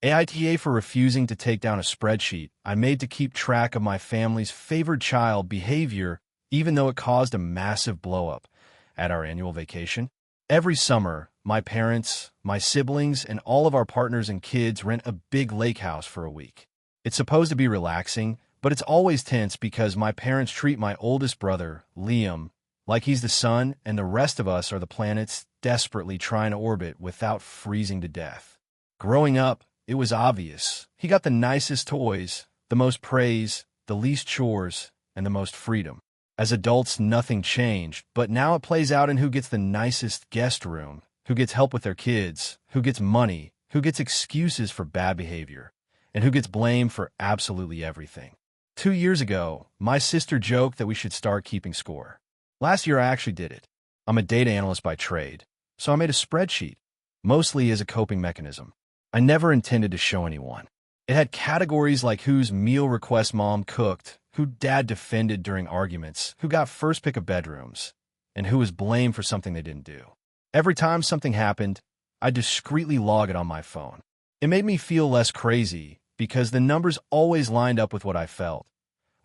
AITA for refusing to take down a spreadsheet I made to keep track of my family's favored child behavior, even though it caused a massive blow-up at our annual vacation. Every summer, my parents, my siblings, and all of our partners and kids rent a big lake house for a week. It's supposed to be relaxing, but it's always tense because my parents treat my oldest brother, Liam, like he's the sun and the rest of us are the planets desperately trying to orbit without freezing to death. Growing up, it was obvious. He got the nicest toys, the most praise, the least chores, and the most freedom. As adults, nothing changed, but now it plays out in who gets the nicest guest room, who gets help with their kids, who gets money, who gets excuses for bad behavior, and who gets blamed for absolutely everything. 2 years ago, my sister joked that we should start keeping score. Last year, I actually did it. I'm a data analyst by trade, so I made a spreadsheet, mostly as a coping mechanism. I never intended to show anyone. It had categories like whose meal request mom cooked, who dad defended during arguments, who got first pick of bedrooms, and who was blamed for something they didn't do. Every time something happened, I discreetly log it on my phone. It made me feel less crazy because the numbers always lined up with what I felt.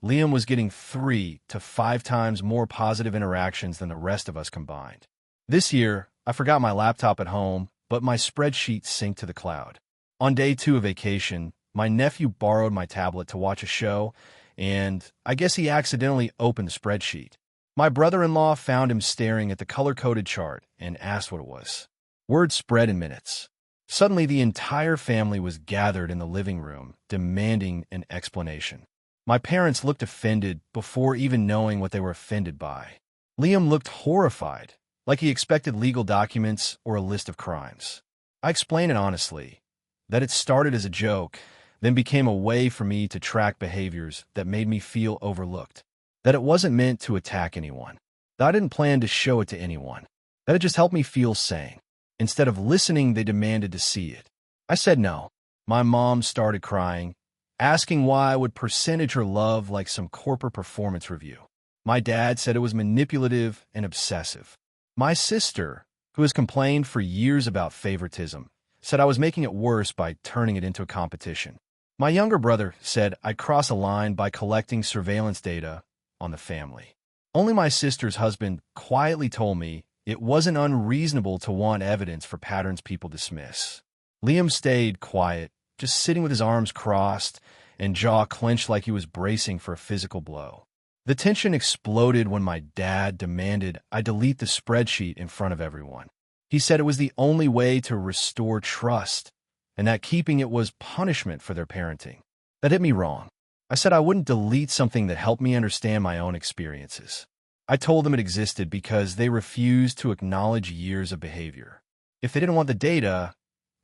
Liam was getting 3 to 5 times more positive interactions than the rest of us combined. This year, I forgot my laptop at home, but my spreadsheet synced to the cloud. On day 2 of vacation, my nephew borrowed my tablet to watch a show, and I guess he accidentally opened the spreadsheet. My brother-in-law found him staring at the color-coded chart and asked what it was. Word spread in minutes. Suddenly, the entire family was gathered in the living room, demanding an explanation. My parents looked offended before even knowing what they were offended by. Liam looked horrified, like he expected legal documents or a list of crimes. I explained it honestly, that it started as a joke, then became a way for me to track behaviors that made me feel overlooked, that it wasn't meant to attack anyone, that I didn't plan to show it to anyone, that it just helped me feel sane. Instead of listening, they demanded to see it. I said no. My mom started crying, asking why I would percentage her love like some corporate performance review. My dad said it was manipulative and obsessive. My sister, who has complained for years about favoritism, said I was making it worse by turning it into a competition. My younger brother said I'd cross a line by collecting surveillance data on the family. Only my sister's husband quietly told me it wasn't unreasonable to want evidence for patterns people dismiss. Liam stayed quiet, just sitting with his arms crossed and jaw clenched like he was bracing for a physical blow. The tension exploded when my dad demanded I delete the spreadsheet in front of everyone. He said it was the only way to restore trust, and that keeping it was punishment for their parenting. That hit me wrong. I said I wouldn't delete something that helped me understand my own experiences. I told them it existed because they refused to acknowledge years of behavior. If they didn't want the data,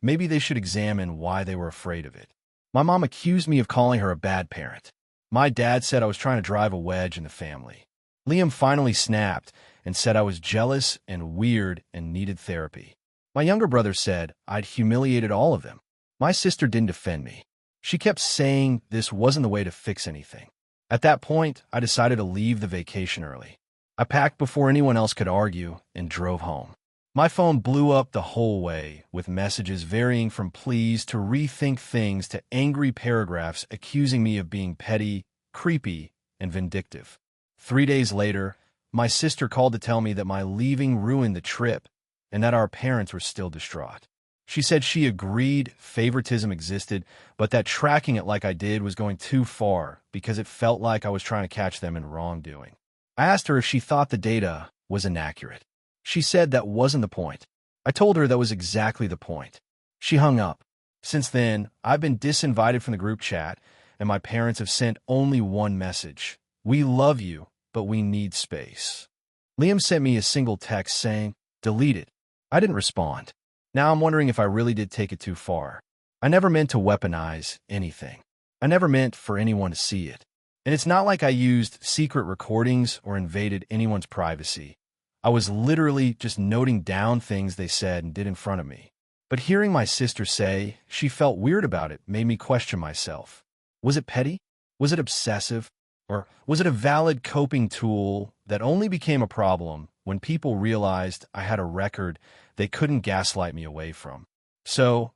maybe they should examine why they were afraid of it. My mom accused me of calling her a bad parent. My dad said I was trying to drive a wedge in the family. Liam finally snapped and said I was jealous and weird and needed therapy. My younger brother said I'd humiliated all of them. My sister didn't defend me. She kept saying this wasn't the way to fix anything. At that point, I decided to leave the vacation early. I packed before anyone else could argue and drove home. My phone blew up the whole way, with messages varying from please to rethink things to angry paragraphs accusing me of being petty, creepy, and vindictive. 3 days later, my sister called to tell me that my leaving ruined the trip and that our parents were still distraught. She said she agreed favoritism existed, but that tracking it like I did was going too far because it felt like I was trying to catch them in wrongdoing. I asked her if she thought the data was inaccurate. She said that wasn't the point. I told her that was exactly the point. She hung up. Since then, I've been disinvited from the group chat, and my parents have sent only one message. We love you, but we need space. Liam sent me a single text saying, delete it. I didn't respond. Now I'm wondering if I really did take it too far. I never meant to weaponize anything. I never meant for anyone to see it. And it's not like I used secret recordings or invaded anyone's privacy. I was literally just noting down things they said and did in front of me. But hearing my sister say she felt weird about it made me question myself. Was it petty? Was it obsessive? Or was it a valid coping tool that only became a problem when people realized I had a record they couldn't gaslight me away from? So,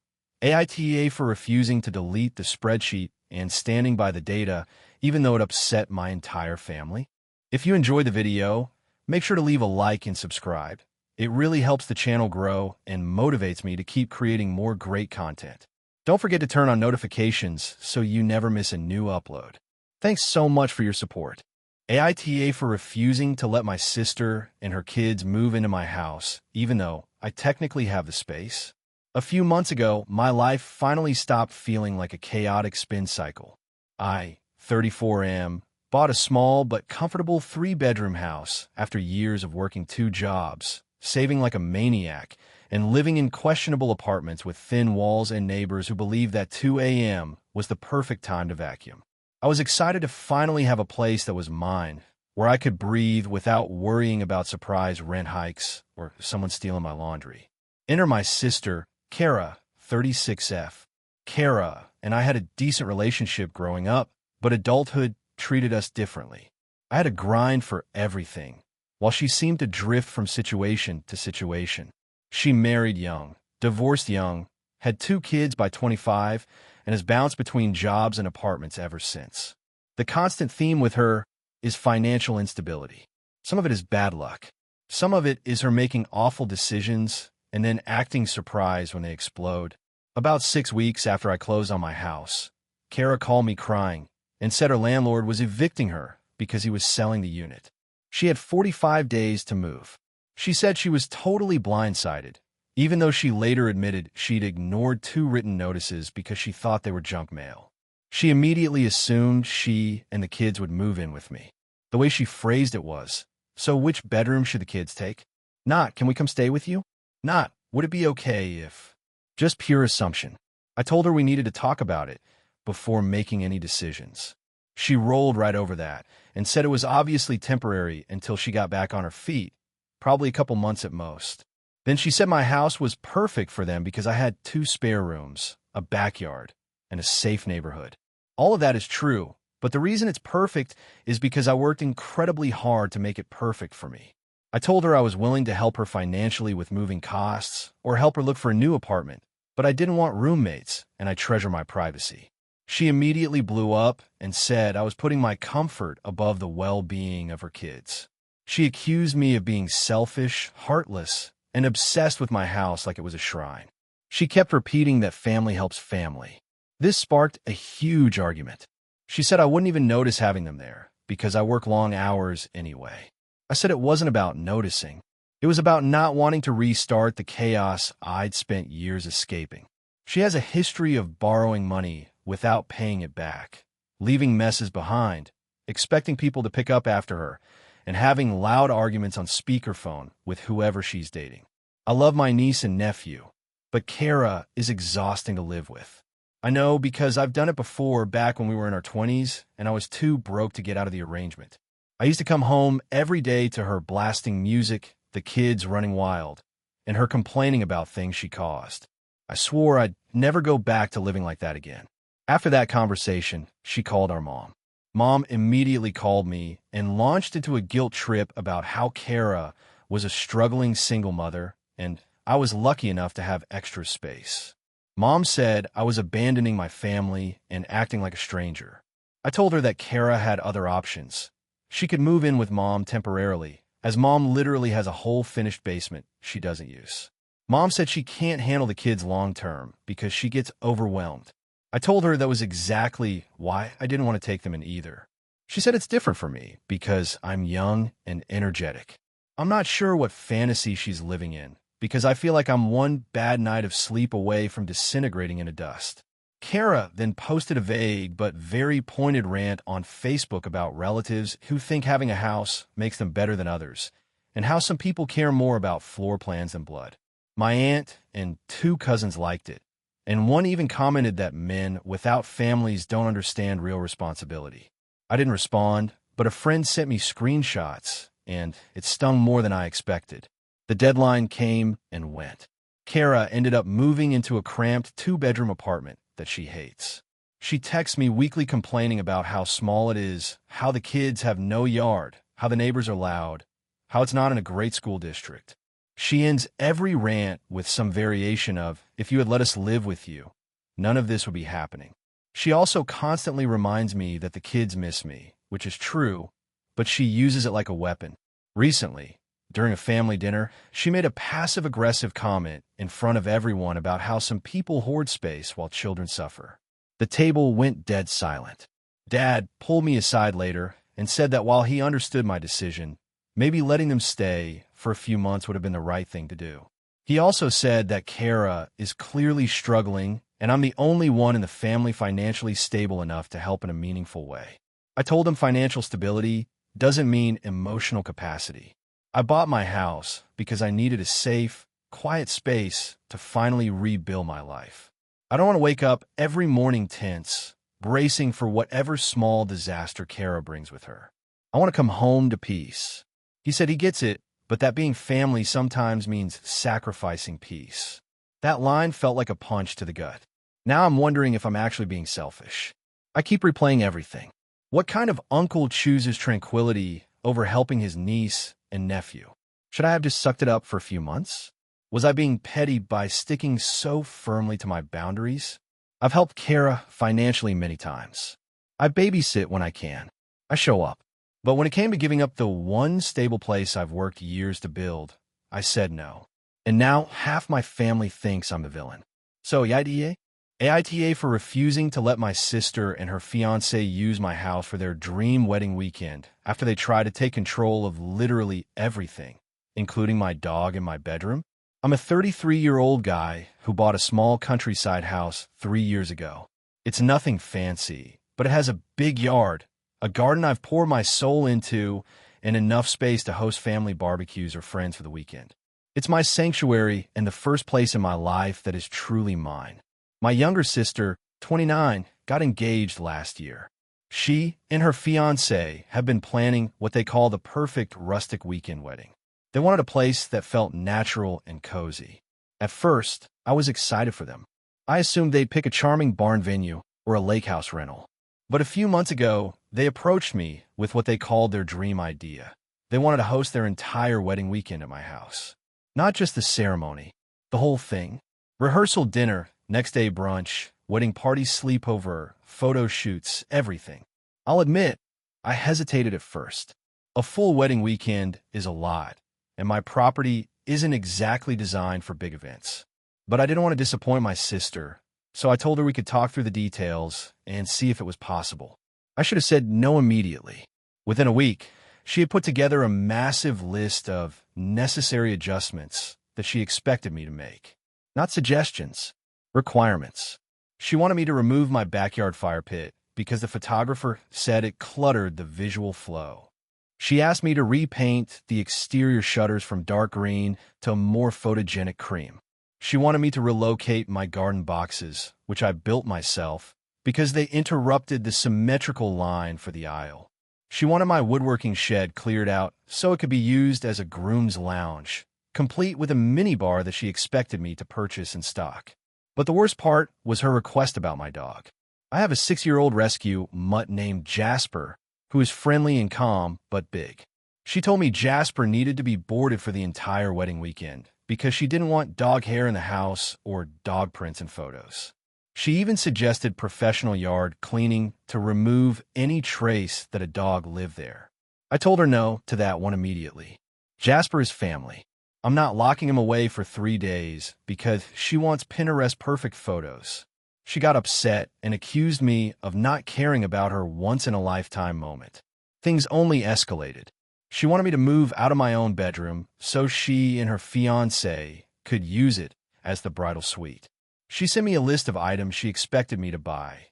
AITA for refusing to delete the spreadsheet and standing by the data, even though it upset my entire family. If you enjoyed the video, make sure to leave a like and subscribe. It really helps the channel grow and motivates me to keep creating more great content. Don't forget to turn on notifications so you never miss a new upload. Thanks so much for your support. AITA for refusing to let my sister and her kids move into my house, even though I technically have the space. A few months ago, my life finally stopped feeling like a chaotic spin cycle. I, 34 bought a small but comfortable 3-bedroom house after years of working 2 jobs, saving like a maniac, and living in questionable apartments with thin walls and neighbors who believed that 2 a.m. was the perfect time to vacuum. I was excited to finally have a place that was mine, where I could breathe without worrying about surprise rent hikes or someone stealing my laundry. Enter my sister, Kara, 36F. Kara and I had a decent relationship growing up, but adulthood treated us differently. I had to grind for everything, while she seemed to drift from situation to situation. She married young, divorced young, had 2 kids by 25, and has bounced between jobs and apartments ever since. The constant theme with her is financial instability. Some of it is bad luck. Some of it is her making awful decisions and then acting surprised when they explode. About 6 weeks after I closed on my house, Kara called me crying and said her landlord was evicting her because he was selling the unit. She had 45 days to move. She said she was totally blindsided, even though she later admitted she'd ignored 2 written notices because she thought they were junk mail. She immediately assumed she and the kids would move in with me. The way she phrased it was, "So which bedroom should the kids take?" Not, "Can we come stay with you?" Not, "Would it be okay if..." Just pure assumption. I told her we needed to talk about it before making any decisions. She rolled right over that and said it was obviously temporary until she got back on her feet, probably a couple months at most. Then she said my house was perfect for them because I had 2 spare rooms, a backyard, and a safe neighborhood. All of that is true, but the reason it's perfect is because I worked incredibly hard to make it perfect for me. I told her I was willing to help her financially with moving costs or help her look for a new apartment, but I didn't want roommates, and I treasure my privacy. She immediately blew up and said I was putting my comfort above the well-being of her kids. She accused me of being selfish, heartless, and obsessed with my house like it was a shrine. She kept repeating that family helps family. This sparked a huge argument. She said I wouldn't even notice having them there because I work long hours anyway. I said it wasn't about noticing. It was about not wanting to restart the chaos I'd spent years escaping. She has a history of borrowing money without paying it back, leaving messes behind, expecting people to pick up after her, and having loud arguments on speakerphone with whoever she's dating. I love my niece and nephew, but Kara is exhausting to live with. I know because I've done it before back when we were in our 20s and I was too broke to get out of the arrangement. I used to come home every day to her blasting music, the kids running wild, and her complaining about things she caused. I swore I'd never go back to living like that again. After that conversation, she called our mom. Mom immediately called me and launched into a guilt trip about how Kara was a struggling single mother and I was lucky enough to have extra space. Mom said I was abandoning my family and acting like a stranger. I told her that Kara had other options. She could move in with Mom temporarily, as Mom literally has a whole finished basement she doesn't use. Mom said she can't handle the kids long-term because she gets overwhelmed. I told her that was exactly why I didn't want to take them in either. She said it's different for me because I'm young and energetic. I'm not sure what fantasy she's living in because I feel like I'm one bad night of sleep away from disintegrating into dust. Kara then posted a vague but very pointed rant on Facebook about relatives who think having a house makes them better than others, and how some people care more about floor plans than blood. My aunt and 2 cousins liked it, and one even commented that men without families don't understand real responsibility. I didn't respond, but a friend sent me screenshots, and it stung more than I expected. The deadline came and went. Kara ended up moving into a cramped 2-bedroom apartment that she hates. She texts me weekly complaining about how small it is, how the kids have no yard, how the neighbors are loud, how it's not in a great school district. She ends every rant with some variation of, "If you had let us live with you, none of this would be happening. She also constantly reminds me that the kids miss me, which is true, but she uses it like a weapon. Recently, during a family dinner, she made a passive-aggressive comment in front of everyone about how some people hoard space while children suffer. The table went dead silent. Dad pulled me aside later and said that while he understood my decision, maybe letting them stay for a few months would have been the right thing to do. He also said that Kara is clearly struggling and I'm the only one in the family financially stable enough to help in a meaningful way. I told him financial stability doesn't mean emotional capacity. I bought my house because I needed a safe, quiet space to finally rebuild my life. I don't want to wake up every morning tense, bracing for whatever small disaster Kara brings with her. I want to come home to peace. He said he gets it, but that being family sometimes means sacrificing peace. That line felt like a punch to the gut. Now I'm wondering if I'm actually being selfish. I keep replaying everything. What kind of uncle chooses tranquility over helping his niece and nephew? Should I have just sucked it up for a few months? Was I being petty by sticking so firmly to my boundaries? I've helped Kara financially many times. I babysit when I can. I show up. But when it came to giving up the one stable place I've worked years to build, I said no. And now half my family thinks I'm the villain. So, AITA? AITA for refusing to let my sister and her fiancé use my house for their dream wedding weekend after they tried to take control of literally everything, including my dog and my bedroom. I'm a 33-year-old guy who bought a small countryside house 3 years ago. It's nothing fancy, but it has a big yard, a garden I've poured my soul into, and enough space to host family barbecues or friends for the weekend. It's my sanctuary and the first place in my life that is truly mine. My younger sister, 29, got engaged last year. She and her fiancé have been planning what they call the perfect rustic weekend wedding. They wanted a place that felt natural and cozy. At first, I was excited for them. I assumed they'd pick a charming barn venue or a lake house rental. But a few months ago, they approached me with what they called their dream idea. They wanted to host their entire wedding weekend at my house. Not just the ceremony, the whole thing. Rehearsal dinner, next day brunch, wedding party sleepover, photo shoots, everything. I'll admit, I hesitated at first. A full wedding weekend is a lot, and my property isn't exactly designed for big events. But I didn't want to disappoint my sister, so I told her we could talk through the details and see if it was possible. I should have said no immediately. Within a week, she had put together a massive list of necessary adjustments that she expected me to make. Not suggestions, requirements. She wanted me to remove my backyard fire pit because the photographer said it cluttered the visual flow. She asked me to repaint the exterior shutters from dark green to a more photogenic cream. She wanted me to relocate my garden boxes, which I built myself, because they interrupted the symmetrical line for the aisle. She wanted my woodworking shed cleared out so it could be used as a groom's lounge, complete with a minibar that she expected me to purchase in stock. But the worst part was her request about my dog. I have a 6-year-old rescue mutt named Jasper, who is friendly and calm, but big. She told me Jasper needed to be boarded for the entire wedding weekend because she didn't want dog hair in the house or dog prints in photos. She even suggested professional yard cleaning to remove any trace that a dog lived there. I told her no to that one immediately. Jasper is family. I'm not locking him away for 3 days because she wants Pinterest-perfect photos. She got upset and accused me of not caring about her once-in-a-lifetime moment. Things only escalated. She wanted me to move out of my own bedroom so she and her fiancé could use it as the bridal suite. She sent me a list of items she expected me to buy.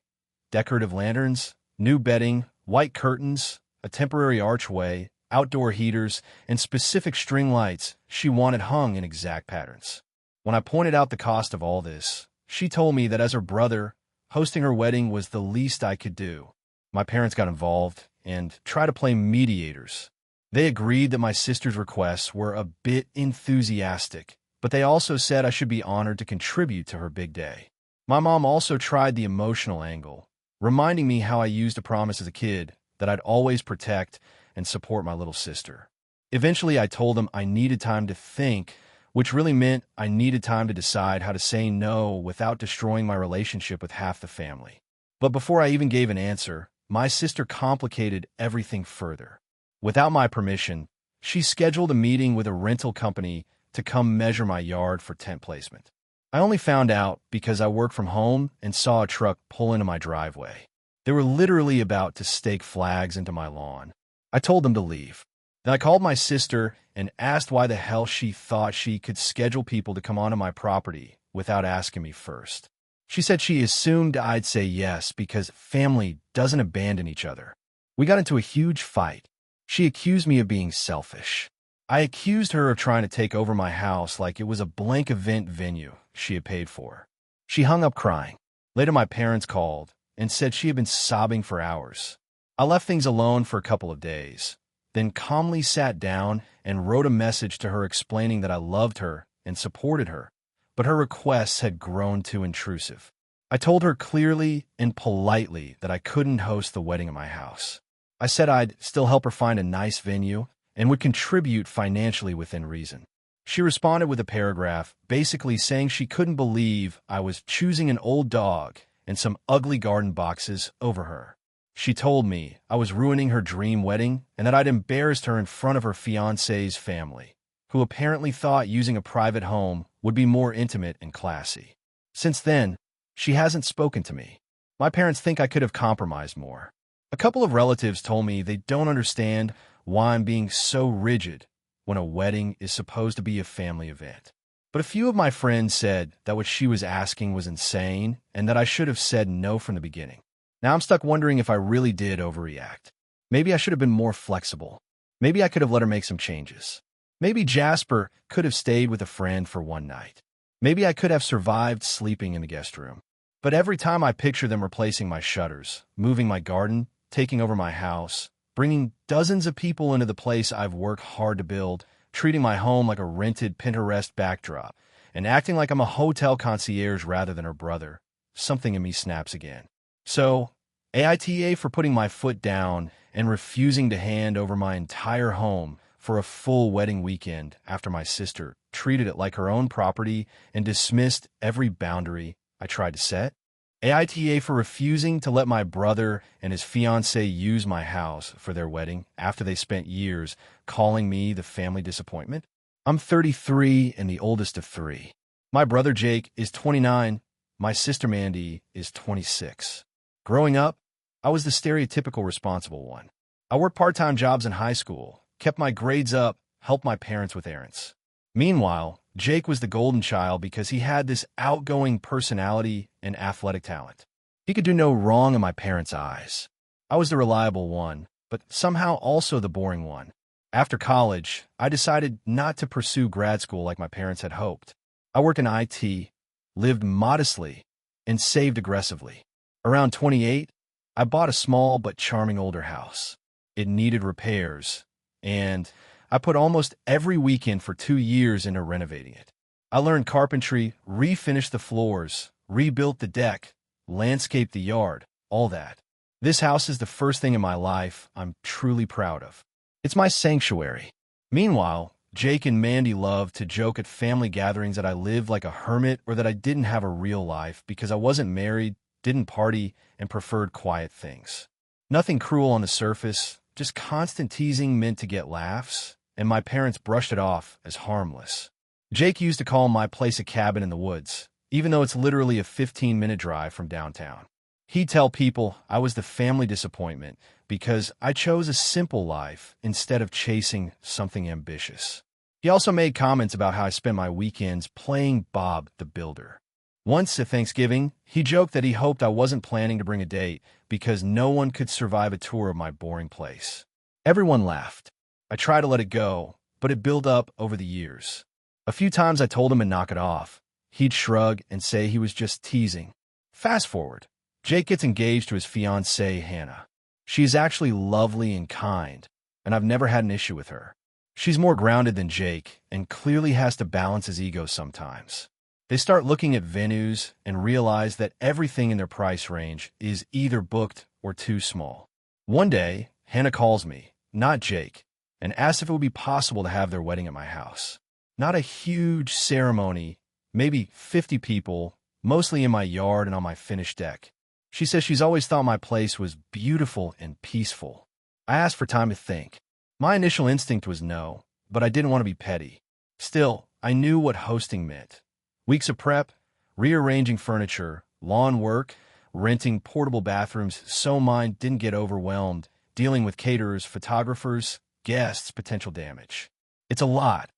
Decorative lanterns, new bedding, white curtains, a temporary archway, outdoor heaters, and specific string lights she wanted hung in exact patterns. When I pointed out the cost of all this, she told me that as her brother, hosting her wedding was the least I could do. My parents got involved and tried to play mediators. They agreed that my sister's requests were a bit enthusiastic, but they also said I should be honored to contribute to her big day. My mom also tried the emotional angle, reminding me how I used a promise as a kid that I'd always protect and support my little sister. Eventually, I told them I needed time to think which really meant I needed time to decide how to say no without destroying my relationship with half the family. But before I even gave an answer, my sister complicated everything further. Without my permission, she scheduled a meeting with a rental company to come measure my yard for tent placement. I only found out because I work from home and saw a truck pull into my driveway. They were literally about to stake flags into my lawn. I told them to leave. Then I called my sister and asked why the hell she thought she could schedule people to come onto my property without asking me first. She said she assumed I'd say yes because family doesn't abandon each other. We got into a huge fight. She accused me of being selfish. I accused her of trying to take over my house like it was a blank event venue she had paid for. She hung up crying. Later, my parents called and said she had been sobbing for hours. I left things alone for a couple of days, then calmly sat down and wrote a message to her explaining that I loved her and supported her, but her requests had grown too intrusive. I told her clearly and politely that I couldn't host the wedding at my house. I said I'd still help her find a nice venue and would contribute financially within reason. She responded with a paragraph basically saying she couldn't believe I was choosing an old dog and some ugly garden boxes over her. She told me I was ruining her dream wedding and that I'd embarrassed her in front of her fiancé's family, who apparently thought using a private home would be more intimate and classy. Since then, she hasn't spoken to me. My parents think I could have compromised more. A couple of relatives told me they don't understand why I'm being so rigid when a wedding is supposed to be a family event. But a few of my friends said that what she was asking was insane and that I should have said no from the beginning. Now I'm stuck wondering if I really did overreact. Maybe I should have been more flexible. Maybe I could have let her make some changes. Maybe Jasper could have stayed with a friend for one night. Maybe I could have survived sleeping in the guest room. But every time I picture them replacing my shutters, moving my garden, taking over my house, bringing dozens of people into the place I've worked hard to build, treating my home like a rented Pinterest backdrop, and acting like I'm a hotel concierge rather than her brother, something in me snaps again. So, AITA for putting my foot down and refusing to hand over my entire home for a full wedding weekend after my sister treated it like her own property and dismissed every boundary I tried to set. AITA for refusing to let my brother and his fiancée use my house for their wedding after they spent years calling me the family disappointment. I'm 33 and the oldest of three. My brother Jake is 29. My sister Mandy is 26. Growing up, I was the stereotypical responsible one. I worked part-time jobs in high school, kept my grades up, helped my parents with errands. Meanwhile, Jake was the golden child because he had this outgoing personality and athletic talent. He could do no wrong in my parents' eyes. I was the reliable one, but somehow also the boring one. After college, I decided not to pursue grad school like my parents had hoped. I worked in IT, lived modestly, and saved aggressively. Around 28, I bought a small but charming older house. It needed repairs, and I put almost every weekend for 2 years into renovating it. I learned carpentry, refinished the floors, rebuilt the deck, landscaped the yard, all that. This house is the first thing in my life I'm truly proud of. It's my sanctuary. Meanwhile, Jake and Mandy love to joke at family gatherings that I lived like a hermit or that I didn't have a real life because I wasn't married, didn't party, and preferred quiet things. Nothing cruel on the surface, just constant teasing meant to get laughs, and my parents brushed it off as harmless. Jake used to call my place a cabin in the woods, even though it's literally a 15-minute drive from downtown. He'd tell people I was the family disappointment because I chose a simple life instead of chasing something ambitious. He also made comments about how I spent my weekends playing Bob the Builder. Once at Thanksgiving, he joked that he hoped I wasn't planning to bring a date because no one could survive a tour of my boring place. Everyone laughed. I tried to let it go, but it built up over the years. A few times I told him to knock it off. He'd shrug and say he was just teasing. Fast forward. Jake gets engaged to his fiancée, Hannah. She is actually lovely and kind, and I've never had an issue with her. She's more grounded than Jake and clearly has to balance his ego sometimes. They start looking at venues and realize that everything in their price range is either booked or too small. One day, Hannah calls me, not Jake, and asks if it would be possible to have their wedding at my house. Not a huge ceremony, maybe 50 people, mostly in my yard and on my finished deck. She says she's always thought my place was beautiful and peaceful. I asked for time to think. My initial instinct was no, but I didn't want to be petty. Still, I knew what hosting meant. Weeks of prep, rearranging furniture, lawn work, renting portable bathrooms so mine didn't get overwhelmed, dealing with caterers, photographers, guests, potential damage. It's a lot,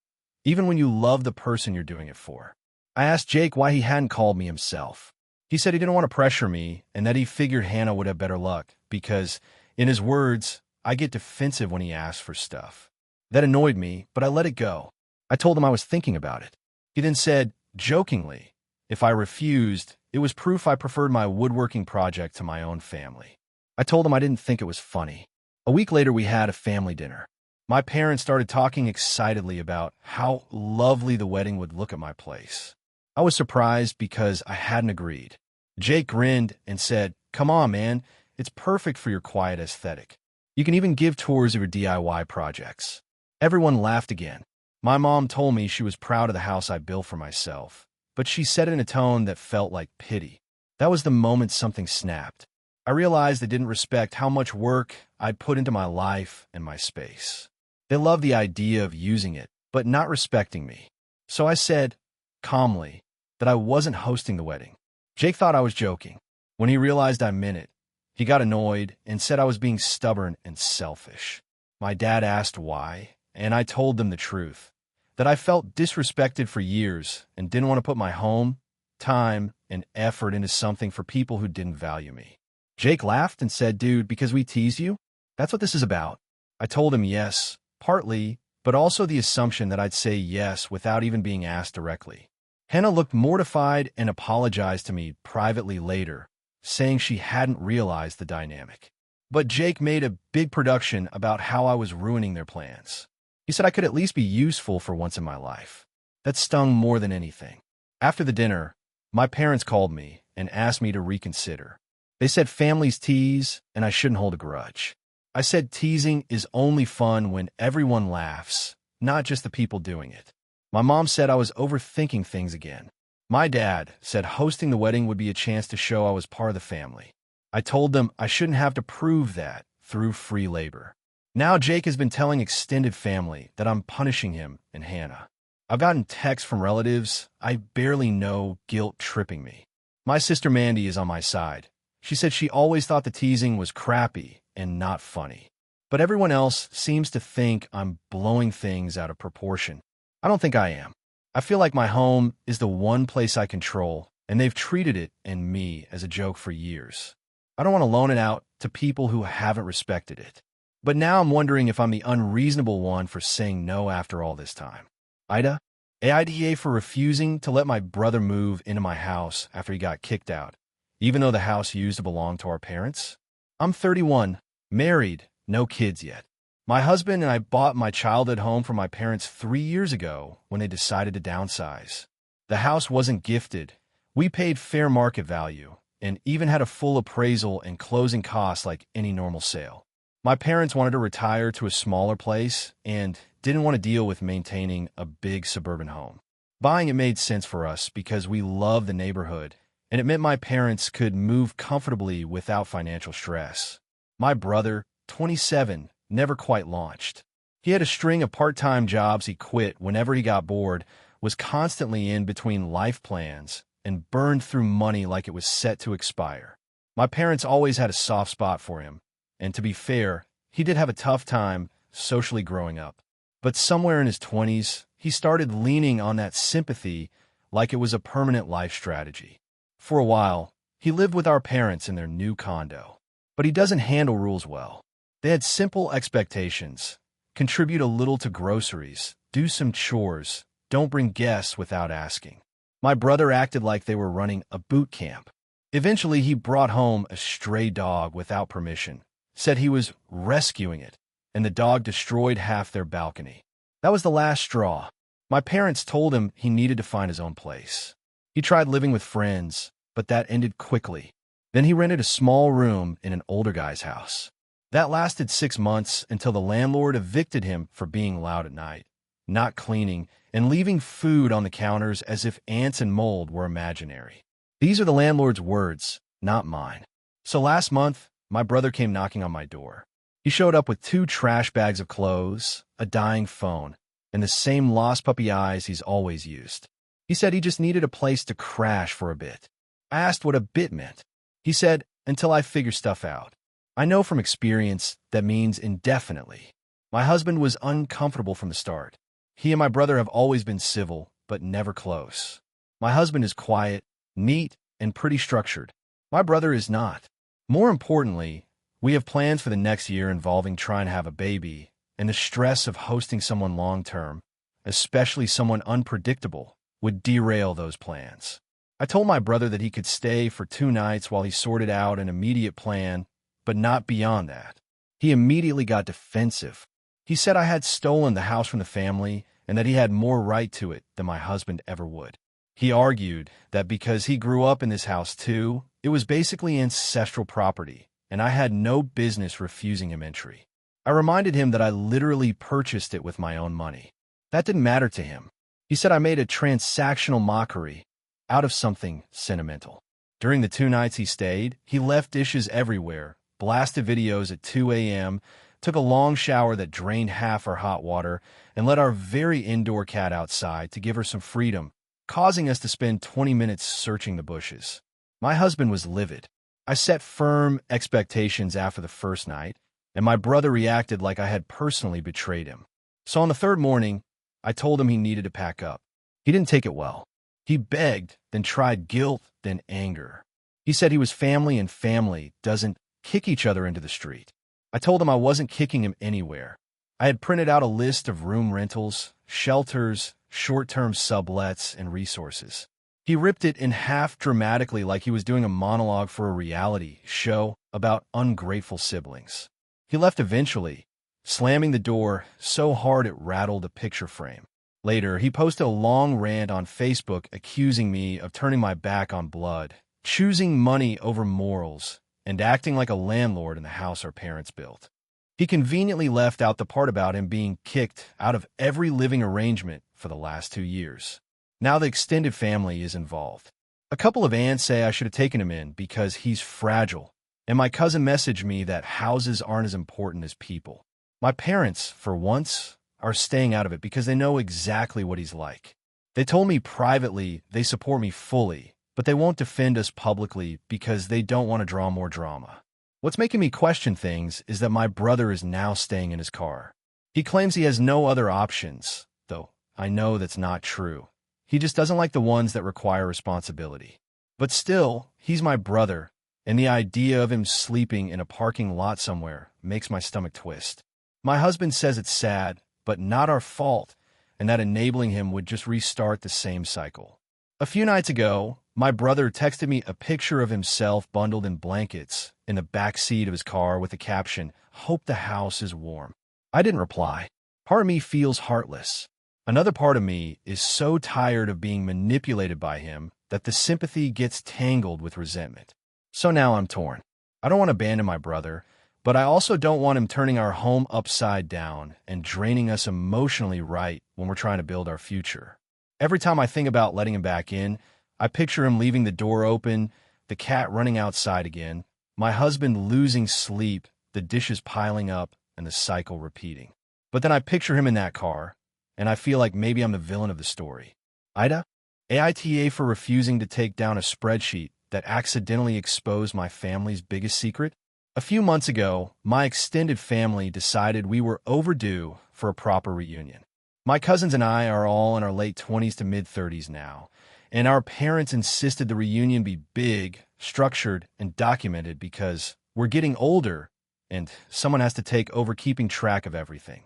even when you love the person you're doing it for. I asked Jake why he hadn't called me himself. He said he didn't want to pressure me and that he figured Hannah would have better luck because, in his words, I get defensive when he asks for stuff. That annoyed me, but I let it go. I told him I was thinking about it. He then said, jokingly, if I refused, it was proof I preferred my woodworking project to my own family. I told him I didn't think it was funny. A week later, we had a family dinner. My parents started talking excitedly about how lovely the wedding would look at my place. I was surprised because I hadn't agreed. Jake grinned and said, "Come on, man, it's perfect for your quiet aesthetic. You can even give tours of your DIY projects." Everyone laughed again. My mom told me she was proud of the house I built for myself, but she said it in a tone that felt like pity. That was the moment something snapped. I realized they didn't respect how much work I'd put into my life and my space. They loved the idea of using it, but not respecting me. So I said, calmly, that I wasn't hosting the wedding. Jake thought I was joking. When he realized I meant it, he got annoyed and said I was being stubborn and selfish. My dad asked why, and I told them the truth, that I felt disrespected for years and didn't want to put my home, time, and effort into something for people who didn't value me. Jake laughed and said, "Dude, because we teased you? That's what this is about." I told him yes, partly, but also the assumption that I'd say yes without even being asked directly. Hannah looked mortified and apologized to me privately later, saying she hadn't realized the dynamic. But Jake made a big production about how I was ruining their plans. He said I could at least be useful for once in my life. That stung more than anything. After the dinner, my parents called me and asked me to reconsider. They said families tease and I shouldn't hold a grudge. I said teasing is only fun when everyone laughs, not just the people doing it. My mom said I was overthinking things again. My dad said hosting the wedding would be a chance to show I was part of the family. I told them I shouldn't have to prove that through free labor. Now Jake has been telling extended family that I'm punishing him and Hannah. I've gotten texts from relatives I barely know guilt-tripping me. My sister Mandy is on my side. She said she always thought the teasing was crappy and not funny. But everyone else seems to think I'm blowing things out of proportion. I don't think I am. I feel like my home is the one place I control, and they've treated it and me as a joke for years. I don't want to loan it out to people who haven't respected it. But now I'm wondering if I'm the unreasonable one for saying no after all this time. AITA? AITA for refusing to let my brother move into my house after he got kicked out, even though the house used to belong to our parents? I'm 31, married, no kids yet. My husband and I bought my childhood home from my parents 3 years ago when they decided to downsize. The house wasn't gifted. We paid fair market value and even had a full appraisal and closing costs like any normal sale. My parents wanted to retire to a smaller place and didn't want to deal with maintaining a big suburban home. Buying it made sense for us because we love the neighborhood, and it meant my parents could move comfortably without financial stress. My brother, 27, never quite launched. He had a string of part-time jobs he quit whenever he got bored, was constantly in between life plans, and burned through money like it was set to expire. My parents always had a soft spot for him, and to be fair, he did have a tough time socially growing up. But somewhere in his 20s, he started leaning on that sympathy like it was a permanent life strategy. For a while, he lived with our parents in their new condo. But he doesn't handle rules well. They had simple expectations: contribute a little to groceries, do some chores, don't bring guests without asking. My brother acted like they were running a boot camp. Eventually, he brought home a stray dog without permission, said he was rescuing it, and the dog destroyed half their balcony. That was the last straw. My parents told him he needed to find his own place. He tried living with friends, but that ended quickly. Then he rented a small room in an older guy's house. That lasted 6 months until the landlord evicted him for being loud at night. not cleaning, and leaving food on the counters as if ants and mold were imaginary. These are the landlord's words, not mine. So last month, my brother came knocking on my door. He showed up with 2 trash bags of clothes, a dying phone, and the same lost puppy eyes he's always used. He said he just needed a place to crash for a bit. I asked what a bit meant. He said, until I figure stuff out. I know from experience that means indefinitely. My husband was uncomfortable from the start. He and my brother have always been civil, but never close. My husband is quiet, neat, and pretty structured. My brother is not. More importantly, we have plans for the next year involving trying to have a baby, and the stress of hosting someone long-term, especially someone unpredictable, would derail those plans. I told my brother that he could stay for 2 nights while he sorted out an immediate plan, but not beyond that. He immediately got defensive. He said I had stolen the house from the family and that he had more right to it than my husband ever would. He argued that because he grew up in this house too, it was basically ancestral property, and I had no business refusing him entry. I reminded him that I literally purchased it with my own money. That didn't matter to him. He said I made a transactional mockery out of something sentimental. During the 2 nights he stayed, he left dishes everywhere, blasted videos at 2 a.m., took a long shower that drained half our hot water, and let our very indoor cat outside to give her some freedom, causing us to spend 20 minutes searching the bushes. My husband was livid. I set firm expectations after the first night, and my brother reacted like I had personally betrayed him. So on the 3rd morning, I told him he needed to pack up. He didn't take it well. He begged, then tried guilt, then anger. He said he was family and family doesn't kick each other into the street. I told him I wasn't kicking him anywhere. I had printed out a list of room rentals, shelters, short-term sublets, and resources. He ripped it in half dramatically like he was doing a monologue for a reality show about ungrateful siblings. He left eventually, slamming the door so hard it rattled a picture frame. Later, he posted a long rant on Facebook accusing me of turning my back on blood, choosing money over morals, and acting like a landlord in the house our parents built. He conveniently left out the part about him being kicked out of every living arrangement for the last 2 years. Now the extended family is involved. A couple of aunts say I should have taken him in because he's fragile, and my cousin messaged me that houses aren't as important as people. My parents, for once, are staying out of it because they know exactly what he's like. They told me privately they support me fully, but they won't defend us publicly because they don't want to draw more drama. What's making me question things is that my brother is now staying in his car. He claims he has no other options, though I know that's not true. He just doesn't like the ones that require responsibility. But still, he's my brother, and the idea of him sleeping in a parking lot somewhere makes my stomach twist. My husband says it's sad, but not our fault, and that enabling him would just restart the same cycle. A few nights ago, my brother texted me a picture of himself bundled in blankets in the back seat of his car with the caption, "Hope the house is warm." I didn't reply. Part of me feels heartless. Another part of me is so tired of being manipulated by him that the sympathy gets tangled with resentment. So now I'm torn. I don't want to abandon my brother, but I also don't want him turning our home upside down and draining us emotionally right when we're trying to build our future. Every time I think about letting him back in, I picture him leaving the door open, the cat running outside again, my husband losing sleep, the dishes piling up, and the cycle repeating. But then I picture him in that car, and I feel like maybe I'm the villain of the story. AITA? AITA for refusing to take down a spreadsheet that accidentally exposed my family's biggest secret? A few months ago, my extended family decided we were overdue for a proper reunion. My cousins and I are all in our late 20s to mid-30s now, and our parents insisted the reunion be big, structured, and documented because we're getting older, and someone has to take over keeping track of everything.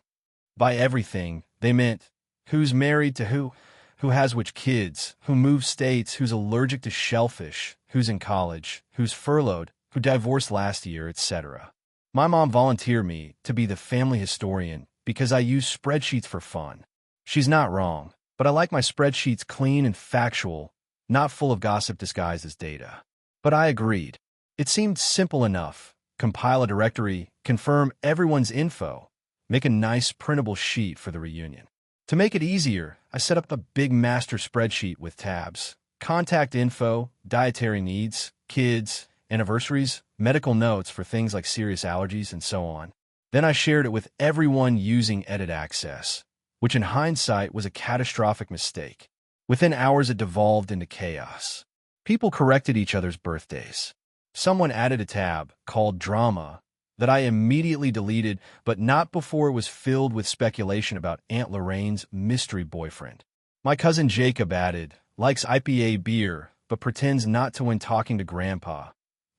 By everything, they meant who's married to who has which kids, who moves states, who's allergic to shellfish, who's in college, who's furloughed, who divorced last year, etc. My mom volunteered me to be the family historian because I use spreadsheets for fun. She's not wrong, but I like my spreadsheets clean and factual, not full of gossip disguised as data. But I agreed. It seemed simple enough. Compile a directory, confirm everyone's info, make a nice printable sheet for the reunion. To make it easier, I set up a big master spreadsheet with tabs: contact info, dietary needs, kids, anniversaries, medical notes for things like serious allergies, and so on. Then I shared it with everyone using edit access, which in hindsight was a catastrophic mistake. Within hours, it devolved into chaos. People corrected each other's birthdays. Someone added a tab called Drama that I immediately deleted, but not before it was filled with speculation about Aunt Lorraine's mystery boyfriend. My cousin Jacob added, likes IPA beer, but pretends not to when talking to Grandpa,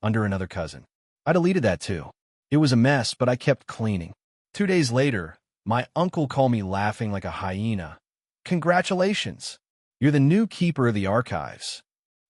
under another cousin. I deleted that too. It was a mess, but I kept cleaning. 2 days later, my uncle called me laughing like a hyena. Congratulations! You're the new keeper of the archives.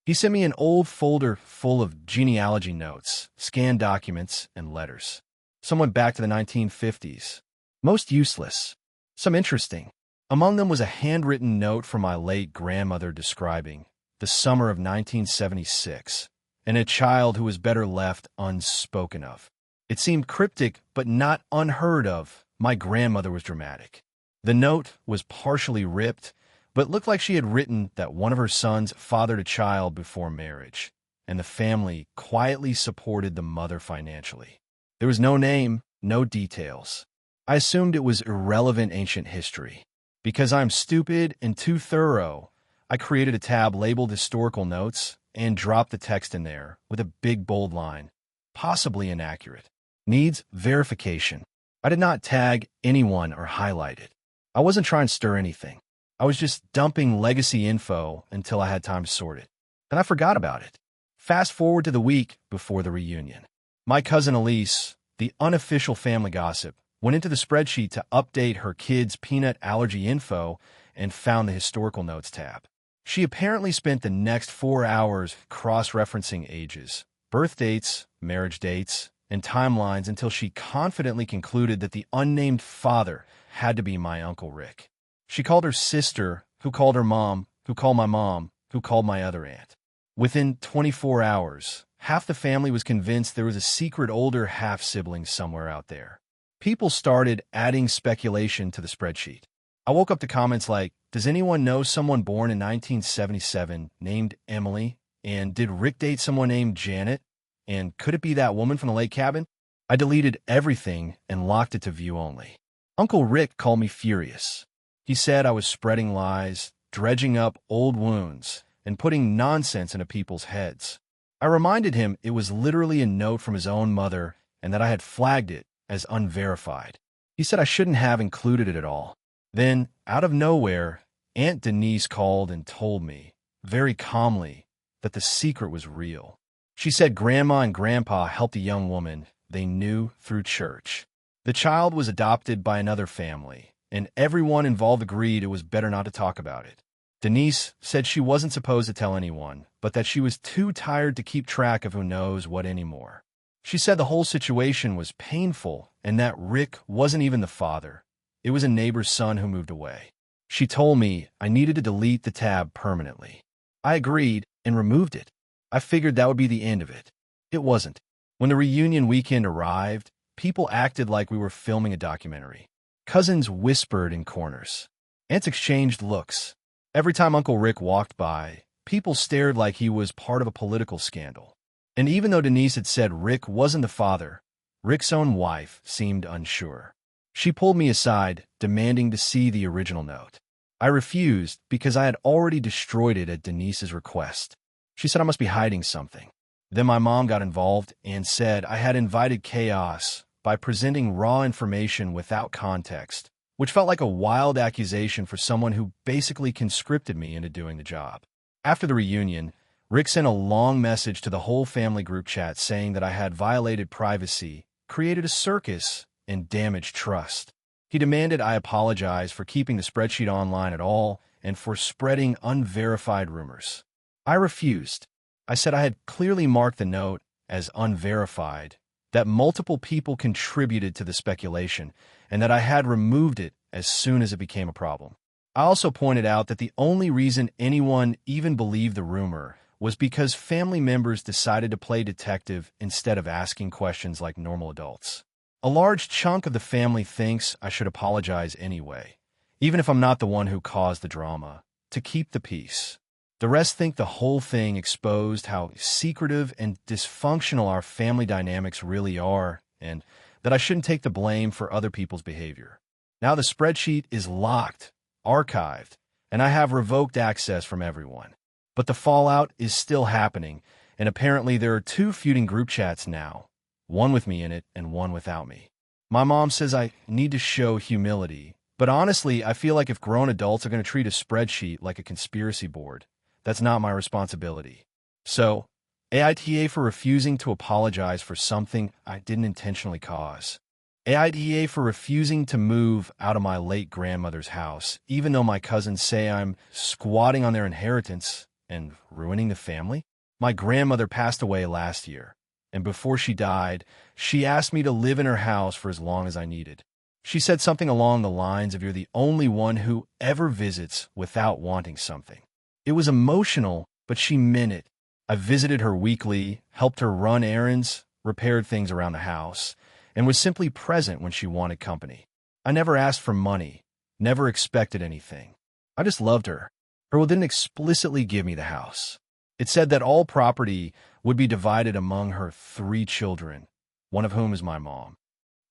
He sent me an old folder full of genealogy notes, scanned documents, and letters. Some went back to the 1950s. Most useless. Some interesting. Among them was a handwritten note from my late grandmother describing the summer of 1976, and a child who was better left unspoken of. It seemed cryptic, but not unheard of. My grandmother was dramatic. The note was partially ripped, but looked like she had written that one of her sons fathered a child before marriage, and the family quietly supported the mother financially. There was no name, no details. I assumed it was irrelevant ancient history. Because I'm stupid and too thorough, I created a tab labeled Historical Notes and dropped the text in there with a big bold line, possibly inaccurate. Needs verification. I did not tag anyone or highlight it. I wasn't trying to stir anything. I was just dumping legacy info until I had time to sort it. Then I forgot about it. Fast forward to the week before the reunion. My cousin Elise, the unofficial family gossip, went into the spreadsheet to update her kids' peanut allergy info and found the Historical Notes tab. She apparently spent the next 4 hours cross-referencing ages, birth dates, marriage dates, and timelines until she confidently concluded that the unnamed father had to be my Uncle Rick. She called her sister, who called her mom, who called my mom, who called my other aunt. Within 24 hours, half the family was convinced there was a secret older half-sibling somewhere out there. People started adding speculation to the spreadsheet. I woke up to comments like, does anyone know someone born in 1977 named Emily? And did Rick date someone named Janet? And could it be that woman from the lake cabin? I deleted everything and locked it to view only. Uncle Rick called me furious. He said I was spreading lies, dredging up old wounds, and putting nonsense into people's heads. I reminded him it was literally a note from his own mother and that I had flagged it as unverified. He said I shouldn't have included it at all. Then, out of nowhere, Aunt Denise called and told me, very calmly, that the secret was real. She said Grandma and Grandpa helped a young woman they knew through church. The child was adopted by another family, and everyone involved agreed it was better not to talk about it. Denise said she wasn't supposed to tell anyone, but that she was too tired to keep track of who knows what anymore. She said the whole situation was painful and that Rick wasn't even the father. It was a neighbor's son who moved away. She told me I needed to delete the tab permanently. I agreed and removed it. I figured that would be the end of it. It wasn't. When the reunion weekend arrived, people acted like we were filming a documentary. Cousins whispered in corners. Aunts exchanged looks. Every time Uncle Rick walked by, people stared like he was part of a political scandal. And even though Denise had said Rick wasn't the father, Rick's own wife seemed unsure. She pulled me aside, demanding to see the original note. I refused because I had already destroyed it at Denise's request. She said I must be hiding something. Then my mom got involved and said I had invited chaos by presenting raw information without context, which felt like a wild accusation for someone who basically conscripted me into doing the job. After the reunion, Rick sent a long message to the whole family group chat saying that I had violated privacy, created a circus, and damaged trust. He demanded I apologize for keeping the spreadsheet online at all and for spreading unverified rumors. I refused. I said I had clearly marked the note as unverified, that multiple people contributed to the speculation, and that I had removed it as soon as it became a problem. I also pointed out that the only reason anyone even believed the rumor was because family members decided to play detective instead of asking questions like normal adults. A large chunk of the family thinks I should apologize anyway, even if I'm not the one who caused the drama, to keep the peace. The rest think the whole thing exposed how secretive and dysfunctional our family dynamics really are, and that I shouldn't take the blame for other people's behavior. Now the spreadsheet is locked, archived, and I have revoked access from everyone. But the fallout is still happening, and apparently there are two feuding group chats now, one with me in it and one without me. My mom says I need to show humility, but honestly, I feel like if grown adults are going to treat a spreadsheet like a conspiracy board, that's not my responsibility. So, AITA for refusing to apologize for something I didn't intentionally cause. AITA for refusing to move out of my late grandmother's house, even though my cousins say I'm squatting on their inheritance and ruining the family. My grandmother passed away last year, and before she died, she asked me to live in her house for as long as I needed. She said something along the lines of, "You're the only one who ever visits without wanting something." It was emotional, but she meant it. I visited her weekly, helped her run errands, repaired things around the house, and was simply present when she wanted company. I never asked for money, never expected anything. I just loved her. Her will didn't explicitly give me the house. It said that all property would be divided among her 3 children, one of whom is my mom.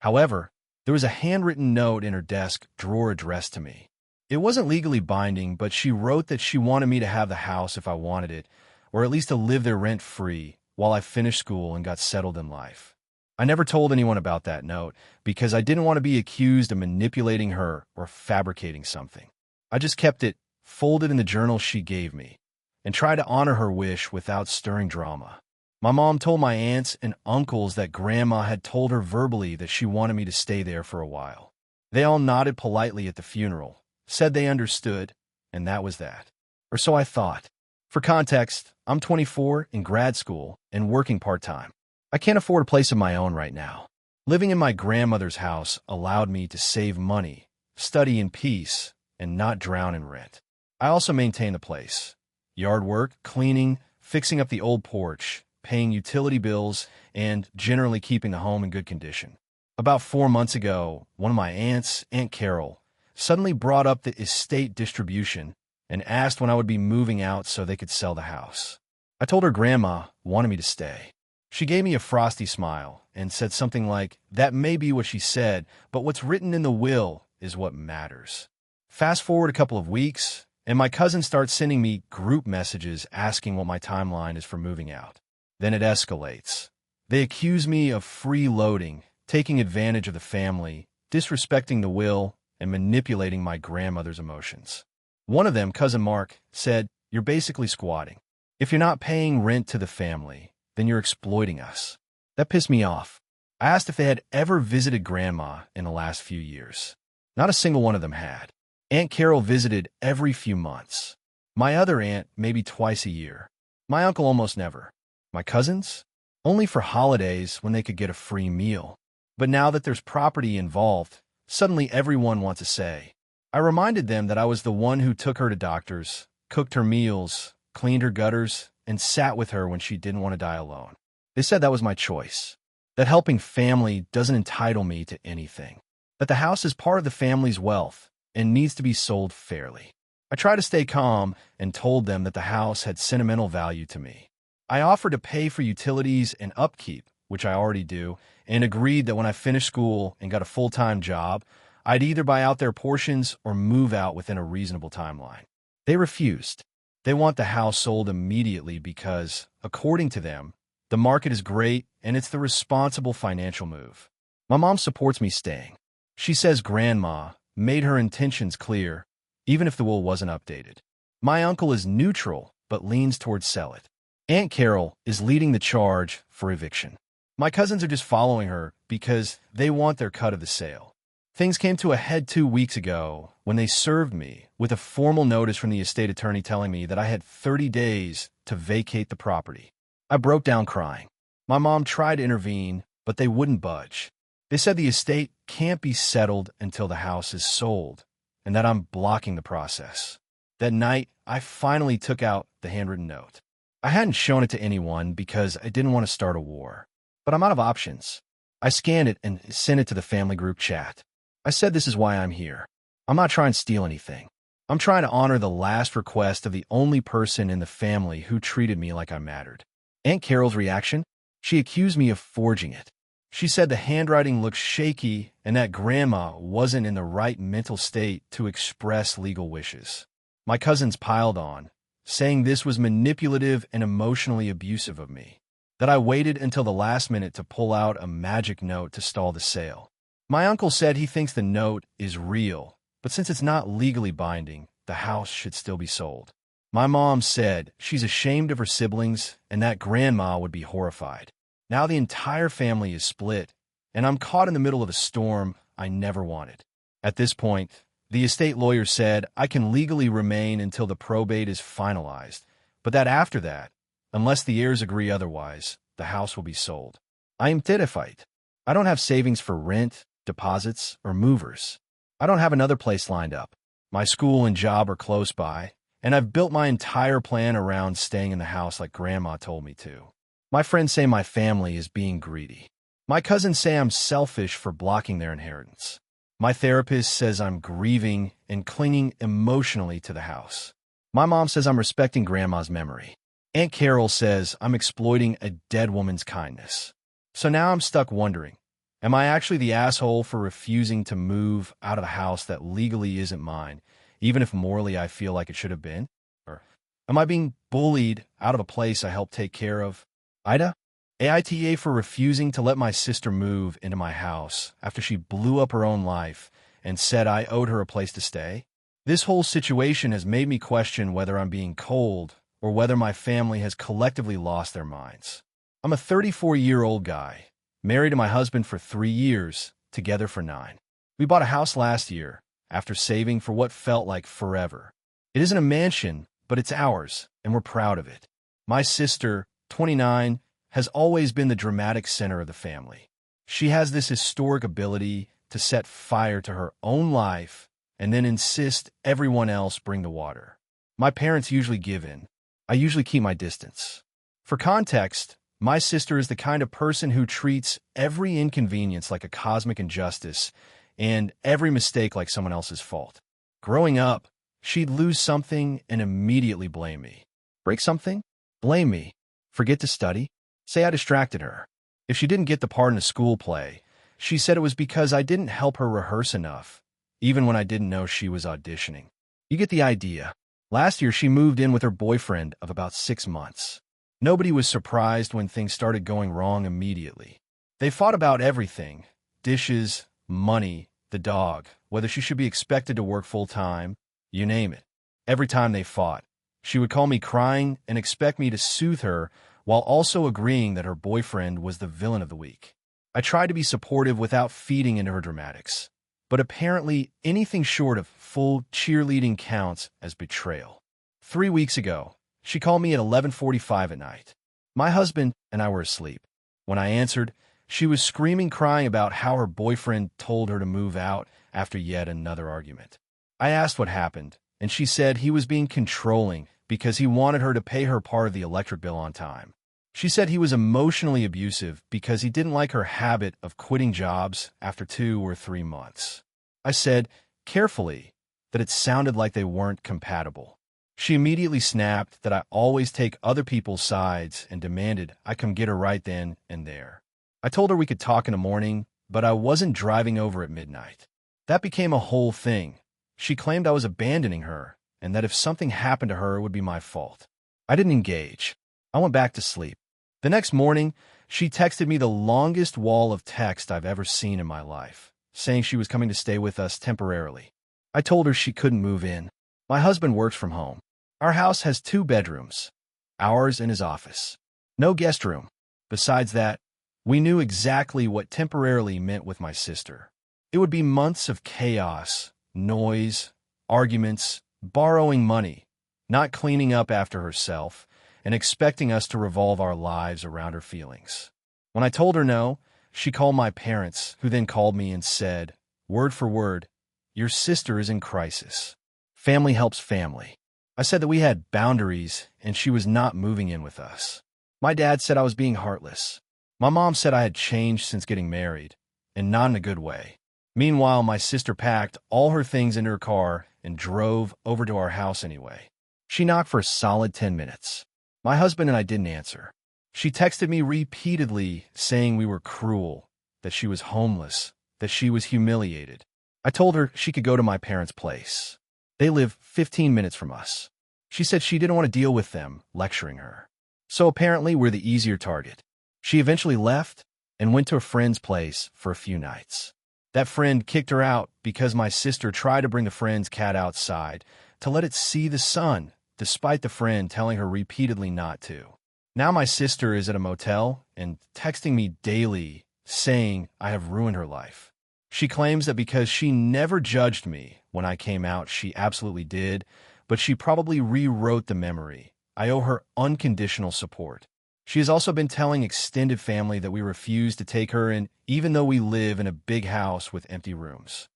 However, there was a handwritten note in her desk drawer addressed to me. It wasn't legally binding, but she wrote that she wanted me to have the house if I wanted it, or at least to live there rent-free while I finished school and got settled in life. I never told anyone about that note because I didn't want to be accused of manipulating her or fabricating something. I just kept it folded in the journal she gave me and tried to honor her wish without stirring drama. My mom told my aunts and uncles that Grandma had told her verbally that she wanted me to stay there for a while. They all nodded politely at the funeral, said they understood, and that was that. Or so I thought. For context, I'm 24 in grad school and working part-time. I can't afford a place of my own right now. Living in my grandmother's house allowed me to save money, study in peace, and not drown in rent. I also maintain the place. Yard work, cleaning, fixing up the old porch, paying utility bills, and generally keeping the home in good condition. About 4 months ago, one of my aunts, Aunt Carol, suddenly brought up the estate distribution and asked when I would be moving out so they could sell the house. I told her Grandma wanted me to stay. She gave me a frosty smile and said something like, "That may be what she said, but what's written in the will is what matters." Fast forward a couple of weeks, and my cousin starts sending me group messages asking what my timeline is for moving out. Then it escalates. They accuse me of freeloading, taking advantage of the family, disrespecting the will, and manipulating my grandmother's emotions. One of them, Cousin Mark, said, "You're basically squatting. If you're not paying rent to the family, then you're exploiting us." That pissed me off. I asked if they had ever visited Grandma in the last few years. Not a single one of them had. Aunt Carol visited every few months. My other aunt maybe twice a year. My uncle almost never. My cousins? Only for holidays when they could get a free meal. But now that there's property involved, suddenly everyone wants a say. I reminded them that I was the one who took her to doctors, cooked her meals, cleaned her gutters, and sat with her when she didn't want to die alone. They said that was my choice, that helping family doesn't entitle me to anything, that the house is part of the family's wealth and needs to be sold fairly. I tried to stay calm and told them that the house had sentimental value to me. I offered to pay for utilities and upkeep, which I already do, and agreed that when I finished school and got a full-time job, I'd either buy out their portions or move out within a reasonable timeline. They refused. They want the house sold immediately because, according to them, the market is great and it's the responsible financial move. My mom supports me staying. She says Grandma made her intentions clear, even if the will wasn't updated. My uncle is neutral but leans towards sell it. Aunt Carol is leading the charge for eviction. My cousins are just following her because they want their cut of the sale. Things came to a head 2 weeks ago when they served me with a formal notice from the estate attorney telling me that I had 30 days to vacate the property. I broke down crying. My mom tried to intervene, but they wouldn't budge. They said the estate can't be settled until the house is sold, and that I'm blocking the process. That night, I finally took out the handwritten note. I hadn't shown it to anyone because I didn't want to start a war, but I'm out of options. I scanned it and sent it to the family group chat. I said this is why I'm here. I'm not trying to steal anything. I'm trying to honor the last request of the only person in the family who treated me like I mattered. Aunt Carol's reaction? She accused me of forging it. She said the handwriting looked shaky and that Grandma wasn't in the right mental state to express legal wishes. My cousins piled on, saying this was manipulative and emotionally abusive of me, that I waited until the last minute to pull out a magic note to stall the sale. My uncle said he thinks the note is real, but since it's not legally binding, the house should still be sold. My mom said she's ashamed of her siblings and that Grandma would be horrified. Now the entire family is split, and I'm caught in the middle of a storm I never wanted. At this point, the estate lawyer said I can legally remain until the probate is finalized, but that after that, unless the heirs agree otherwise, the house will be sold. I am terrified. I don't have savings for rent, deposits, or movers. I don't have another place lined up. My school and job are close by, and I've built my entire plan around staying in the house like Grandma told me to. My friends say my family is being greedy. My cousins say I'm selfish for blocking their inheritance. My therapist says I'm grieving and clinging emotionally to the house. My mom says I'm respecting Grandma's memory. Aunt Carol says I'm exploiting a dead woman's kindness. So now I'm stuck wondering, am I actually the asshole for refusing to move out of the house that legally isn't mine, even if morally I feel like it should have been? Or am I being bullied out of a place I helped take care of? AITA for refusing to let my sister move into my house after she blew up her own life and said I owed her a place to stay? This whole situation has made me question whether I'm being cold or whether my family has collectively lost their minds. I'm a 34-year-old guy, married to my husband for 3 years, together for 9. We bought a house last year after saving for what felt like forever. It isn't a mansion, but it's ours, and we're proud of it. My sister, 29, has always been the dramatic center of the family. She has this historic ability to set fire to her own life and then insist everyone else bring the water. My parents usually give in. I usually keep my distance. For context, my sister is the kind of person who treats every inconvenience like a cosmic injustice and every mistake like someone else's fault. Growing up, she'd lose something and immediately blame me. Break something? Blame me. Forget to study? Say I distracted her. If she didn't get the part in a school play, she said it was because I didn't help her rehearse enough, even when I didn't know she was auditioning. You get the idea. Last year, she moved in with her boyfriend of about 6 months. Nobody was surprised when things started going wrong immediately. They fought about everything: dishes, money, the dog, whether she should be expected to work full-time, you name it. Every time they fought, she would call me crying and expect me to soothe her while also agreeing that her boyfriend was the villain of the week. I tried to be supportive without feeding into her dramatics, but apparently anything short of full cheerleading counts as betrayal. 3 weeks ago, she called me at 11:45 at night. My husband and I were asleep. When I answered, she was screaming, crying about how her boyfriend told her to move out after yet another argument. I asked what happened, and she said he was being controlling because he wanted her to pay her part of the electric bill on time. She said he was emotionally abusive because he didn't like her habit of quitting jobs after 2 or 3 months. I said, carefully, that it sounded like they weren't compatible. She immediately snapped that I always take other people's sides and demanded I come get her right then and there. I told her we could talk in the morning, but I wasn't driving over at midnight. That became a whole thing. She claimed I was abandoning her, and that if something happened to her, it would be my fault. I didn't engage. I went back to sleep. The next morning, she texted me the longest wall of text I've ever seen in my life, saying she was coming to stay with us temporarily. I told her she couldn't move in. My husband works from home. Our house has 2 bedrooms, ours and his office. No guest room. Besides that, we knew exactly what temporarily meant with my sister. It would be months of chaos, noise, arguments, borrowing money, not cleaning up after herself, and expecting us to revolve our lives around her feelings. When I told her no, she called my parents, who then called me and said, word for word, "Your sister is in crisis. Family helps family." I said that we had boundaries and she was not moving in with us. My dad said I was being heartless. My mom said I had changed since getting married, and not in a good way. Meanwhile, my sister packed all her things into her car and drove over to our house anyway. She knocked for a solid 10 minutes. My husband and I didn't answer. She texted me repeatedly saying we were cruel, that she was homeless, that she was humiliated. I told her she could go to my parents' place. They live 15 minutes from us. She said she didn't want to deal with them lecturing her. So apparently we're the easier target. She eventually left and went to a friend's place for a few nights. That friend kicked her out because my sister tried to bring the friend's cat outside to let it see the sun, despite the friend telling her repeatedly not to. Now my sister is at a motel and texting me daily saying I have ruined her life. She claims that because she never judged me when I came out, she absolutely did, but she probably rewrote the memory. I owe her unconditional support. She has also been telling extended family that we refuse to take her in, even though we live in a big house with empty rooms.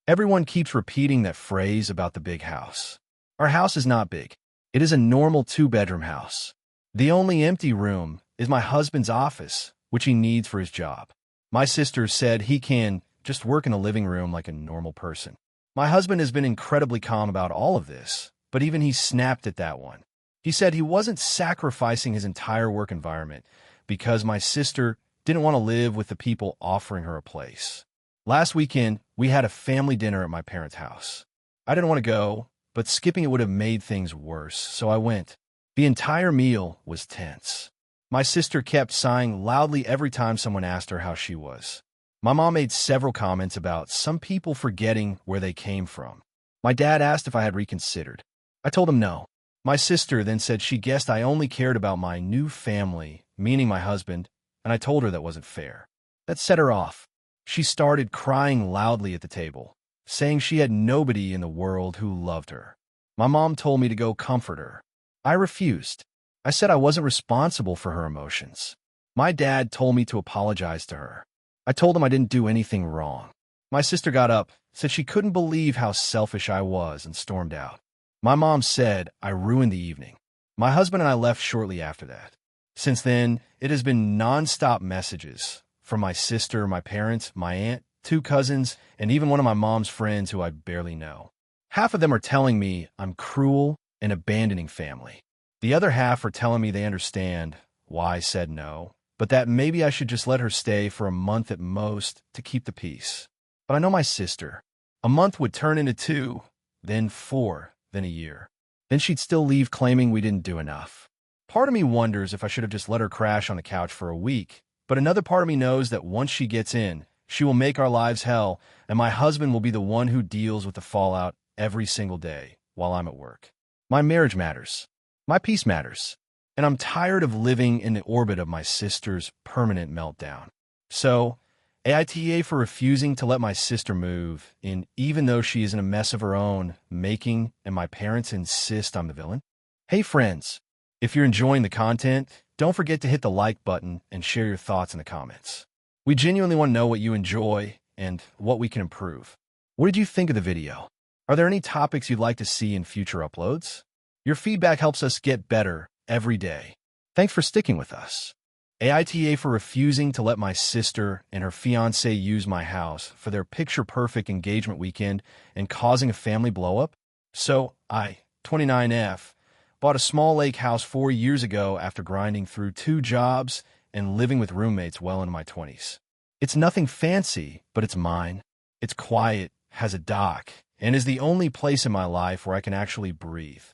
Everyone keeps repeating that phrase about the big house. Our house is not big. It is a normal 2-bedroom house. The only empty room is my husband's office, which he needs for his job. My sister said he can just work in the living room like a normal person. My husband has been incredibly calm about all of this, but even he snapped at that one. He said he wasn't sacrificing his entire work environment because my sister didn't want to live with the people offering her a place. Last weekend, we had a family dinner at my parents' house. I didn't want to go, but skipping it would have made things worse, so I went. The entire meal was tense. My sister kept sighing loudly every time someone asked her how she was. My mom made several comments about some people forgetting where they came from. My dad asked if I had reconsidered. I told him no. My sister then said she guessed I only cared about my new family, meaning my husband, and I told her that wasn't fair. That set her off. She started crying loudly at the table, saying she had nobody in the world who loved her. My mom told me to go comfort her. I refused. I said I wasn't responsible for her emotions. My dad told me to apologize to her. I told him I didn't do anything wrong. My sister got up, said she couldn't believe how selfish I was, and stormed out. My mom said I ruined the evening. My husband and I left shortly after that. Since then, it has been non-stop messages from my sister, my parents, my aunt, 2 cousins, and even one of my mom's friends who I barely know. Half of them are telling me I'm cruel and abandoning family. The other half are telling me they understand why I said no, but that maybe I should just let her stay for a month at most to keep the peace. But I know my sister. A month would turn into 2, then 4, then a year. Then she'd still leave claiming we didn't do enough. Part of me wonders if I should have just let her crash on the couch for a week, but another part of me knows that once she gets in, she will make our lives hell, and my husband will be the one who deals with the fallout every single day while I'm at work. My marriage matters. My peace matters. And I'm tired of living in the orbit of my sister's permanent meltdown. So, AITA for refusing to let my sister move in even though she is in a mess of her own making and my parents insist I'm the villain. Hey friends, if you're enjoying the content, don't forget to hit the like button and share your thoughts in the comments. We genuinely want to know what you enjoy and what we can improve. What did you think of the video? Are there any topics you'd like to see in future uploads? Your feedback helps us get better every day. Thanks for sticking with us. AITA for refusing to let my sister and her fiancé use my house for their picture-perfect engagement weekend and causing a family blow-up? So, I, 29F, bought a small lake house 4 years ago after grinding through 2 jobs and living with roommates well into my 20s. It's nothing fancy, but it's mine. It's quiet, has a dock, and is the only place in my life where I can actually breathe.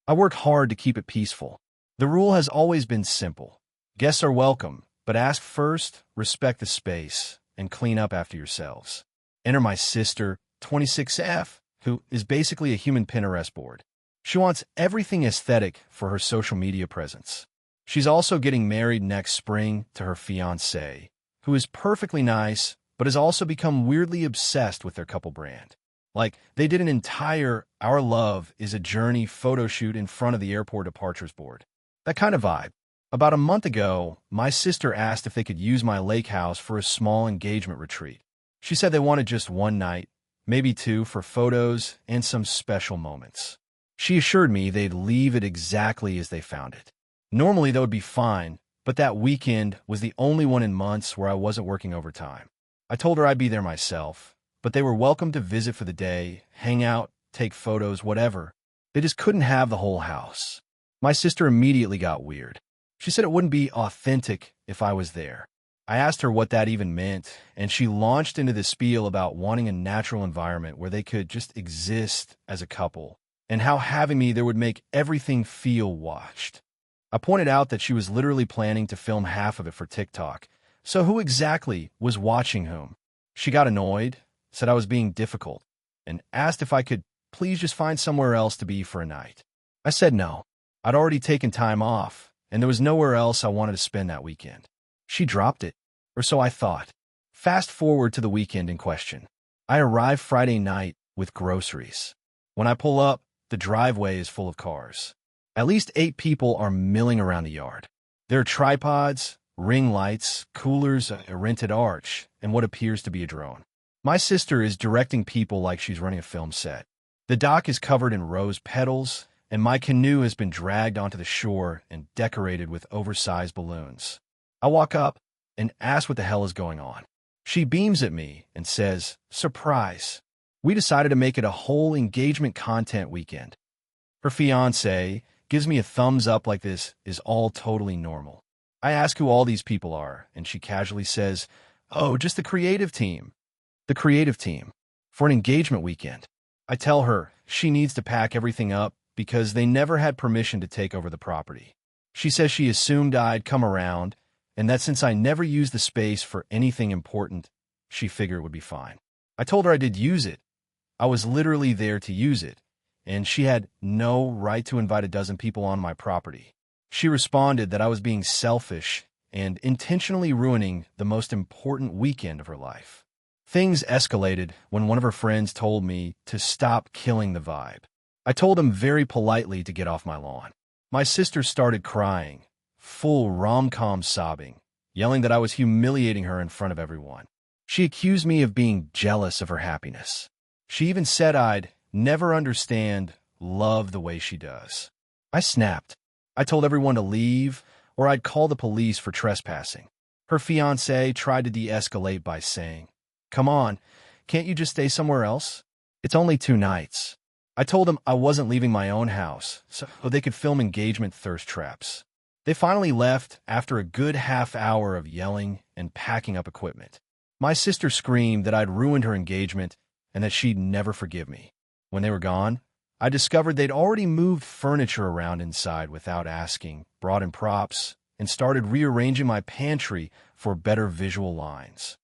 I work hard to keep it peaceful. The rule has always been simple. Guests are welcome, but ask first, respect the space, and clean up after yourselves. Enter my sister, 26F, who is basically a human Pinterest board. She wants everything aesthetic for her social media presence. She's also getting married next spring to her fiancé, who is perfectly nice, but has also become weirdly obsessed with their couple brand. Like, they did an entire Our Love is a Journey photo shoot in front of the airport departures board. That kind of vibe. About a month ago, my sister asked if they could use my lake house for a small engagement retreat. She said they wanted just 1 night, maybe 2 for photos and some special moments. She assured me they'd leave it exactly as they found it. Normally, that would be fine, but that weekend was the only one in months where I wasn't working overtime. I told her I'd be there myself, but they were welcome to visit for the day, hang out, take photos, whatever. They just couldn't have the whole house. My sister immediately got weird. She said it wouldn't be authentic if I was there. I asked her what that even meant, and she launched into this spiel about wanting a natural environment where they could just exist as a couple, and how having me there would make everything feel watched. I pointed out that she was literally planning to film half of it for TikTok, so who exactly was watching whom? She got annoyed, said I was being difficult, and asked if I could please just find somewhere else to be for a night. I said no. I'd already taken time off, and there was nowhere else I wanted to spend that weekend. She dropped it, or so I thought. Fast forward to the weekend in question. I arrive Friday night with groceries. When I pull up, the driveway is full of cars. At least 8 people are milling around the yard. There are tripods, ring lights, coolers, a rented arch, and what appears to be a drone. My sister is directing people like she's running a film set. The dock is covered in rose petals, and my canoe has been dragged onto the shore and decorated with oversized balloons. I walk up and ask what the hell is going on. She beams at me and says, "Surprise. We decided to make it a whole engagement content weekend." Her fiancé gives me a thumbs up like this is all totally normal. I ask who all these people are, and she casually says, "Oh, just the creative team." The creative team. For an engagement weekend. I tell her she needs to pack everything up because they never had permission to take over the property. She says she assumed I'd come around, and that since I never used the space for anything important, she figured it would be fine. I told her I did use it. I was literally there to use it, and she had no right to invite a dozen people on my property. She responded that I was being selfish and intentionally ruining the most important weekend of her life. Things escalated when one of her friends told me to stop killing the vibe. I told him very politely to get off my lawn. My sister started crying, full rom-com sobbing, yelling that I was humiliating her in front of everyone. She accused me of being jealous of her happiness. She even said I'd never understand love the way she does. I snapped. I told everyone to leave, or I'd call the police for trespassing. Her fiancé tried to de-escalate by saying, "Come on, can't you just stay somewhere else? It's only 2 nights." I told them I wasn't leaving my own house, so they could film engagement thirst traps. They finally left after a good half hour of yelling and packing up equipment. My sister screamed that I'd ruined her engagement and that she'd never forgive me. When they were gone, I discovered they'd already moved furniture around inside without asking, brought in props, and started rearranging my pantry for better visual lines.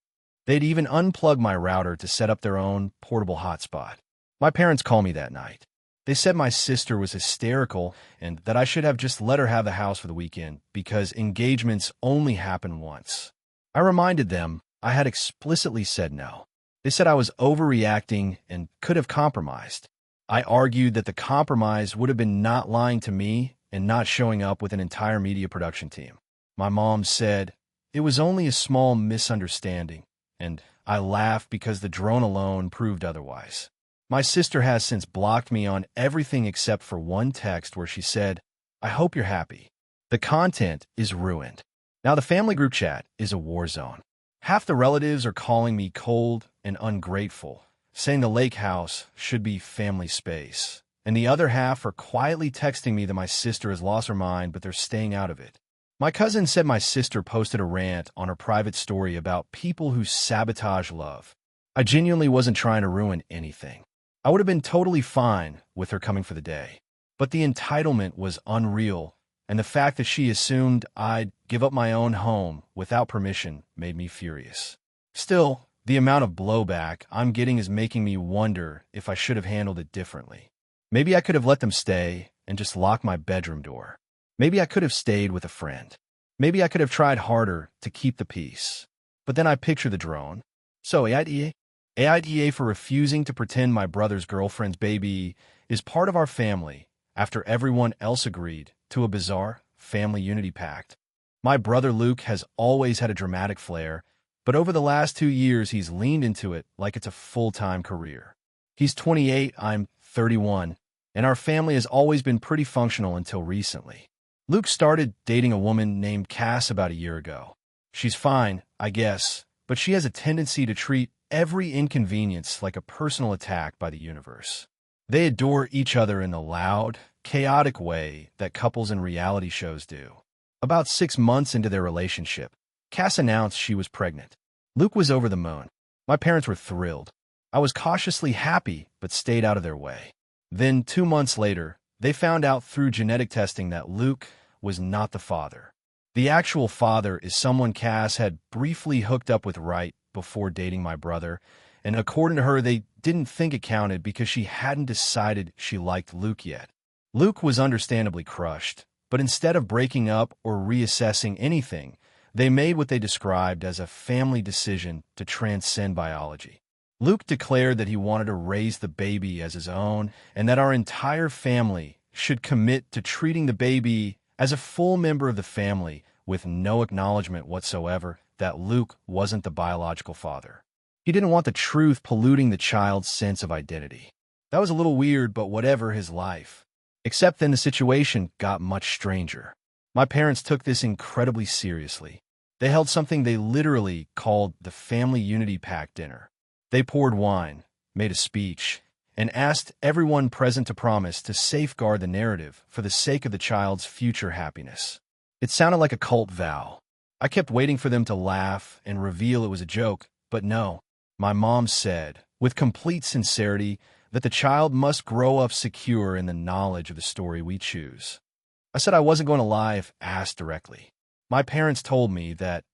They'd even unplugged my router to set up their own portable hotspot. My parents called me that night. They said my sister was hysterical and that I should have just let her have the house for the weekend because engagements only happen once. I reminded them I had explicitly said no. They said I was overreacting and could have compromised. I argued that the compromise would have been not lying to me and not showing up with an entire media production team. My mom said it was only a small misunderstanding, and I laughed because the drone alone proved otherwise. My sister has since blocked me on everything except for one text where she said, "I hope you're happy." The content is ruined. Now the family group chat is a war zone. Half the relatives are calling me cold and ungrateful, saying the lake house should be family space. And the other half are quietly texting me that my sister has lost her mind, but they're staying out of it. My cousin said my sister posted a rant on her private story about people who sabotage love. I genuinely wasn't trying to ruin anything. I would have been totally fine with her coming for the day. But the entitlement was unreal, and the fact that she assumed I'd give up my own home without permission made me furious. Still, the amount of blowback I'm getting is making me wonder if I should have handled it differently. Maybe I could have let them stay and just locked my bedroom door. Maybe I could have stayed with a friend. Maybe I could have tried harder to keep the peace. But then I picture the drone. So AITA? AITA for refusing to pretend my brother's girlfriend's baby is part of our family after everyone else agreed to a bizarre family unity pact. My brother Luke has always had a dramatic flair, but over the last 2 years he's leaned into it like it's a full-time career. He's 28, I'm 31, and our family has always been pretty functional until recently. Luke started dating a woman named Cass about a year ago. She's fine, I guess, but she has a tendency to treat every inconvenience like a personal attack by the universe. They adore each other in the loud, chaotic way that couples in reality shows do. About 6 months into their relationship, Cass announced she was pregnant. Luke was over the moon. My parents were thrilled. I was cautiously happy, but stayed out of their way. Then, 2 months later, they found out through genetic testing that Luke was not the father. The actual father is someone Cass had briefly hooked up with right before dating my brother, and according to her, they didn't think it counted because she hadn't decided she liked Luke yet. Luke was understandably crushed, but instead of breaking up or reassessing anything, they made what they described as a family decision to transcend biology. Luke declared that he wanted to raise the baby as his own and that our entire family should commit to treating the baby as a full member of the family with no acknowledgement whatsoever that Luke wasn't the biological father. He didn't want the truth polluting the child's sense of identity. That was a little weird, but whatever, his life. Except then the situation got much stranger. My parents took this incredibly seriously. They held something they literally called the Family Unity Pack dinner. They poured wine, made a speech, and asked everyone present to promise to safeguard the narrative for the sake of the child's future happiness. It sounded like a cult vow. I kept waiting for them to laugh and reveal it was a joke, but no. My mom said, with complete sincerity, that the child must grow up secure in the knowledge of the story we choose. I said I wasn't going to lie if asked directly. My parents told me that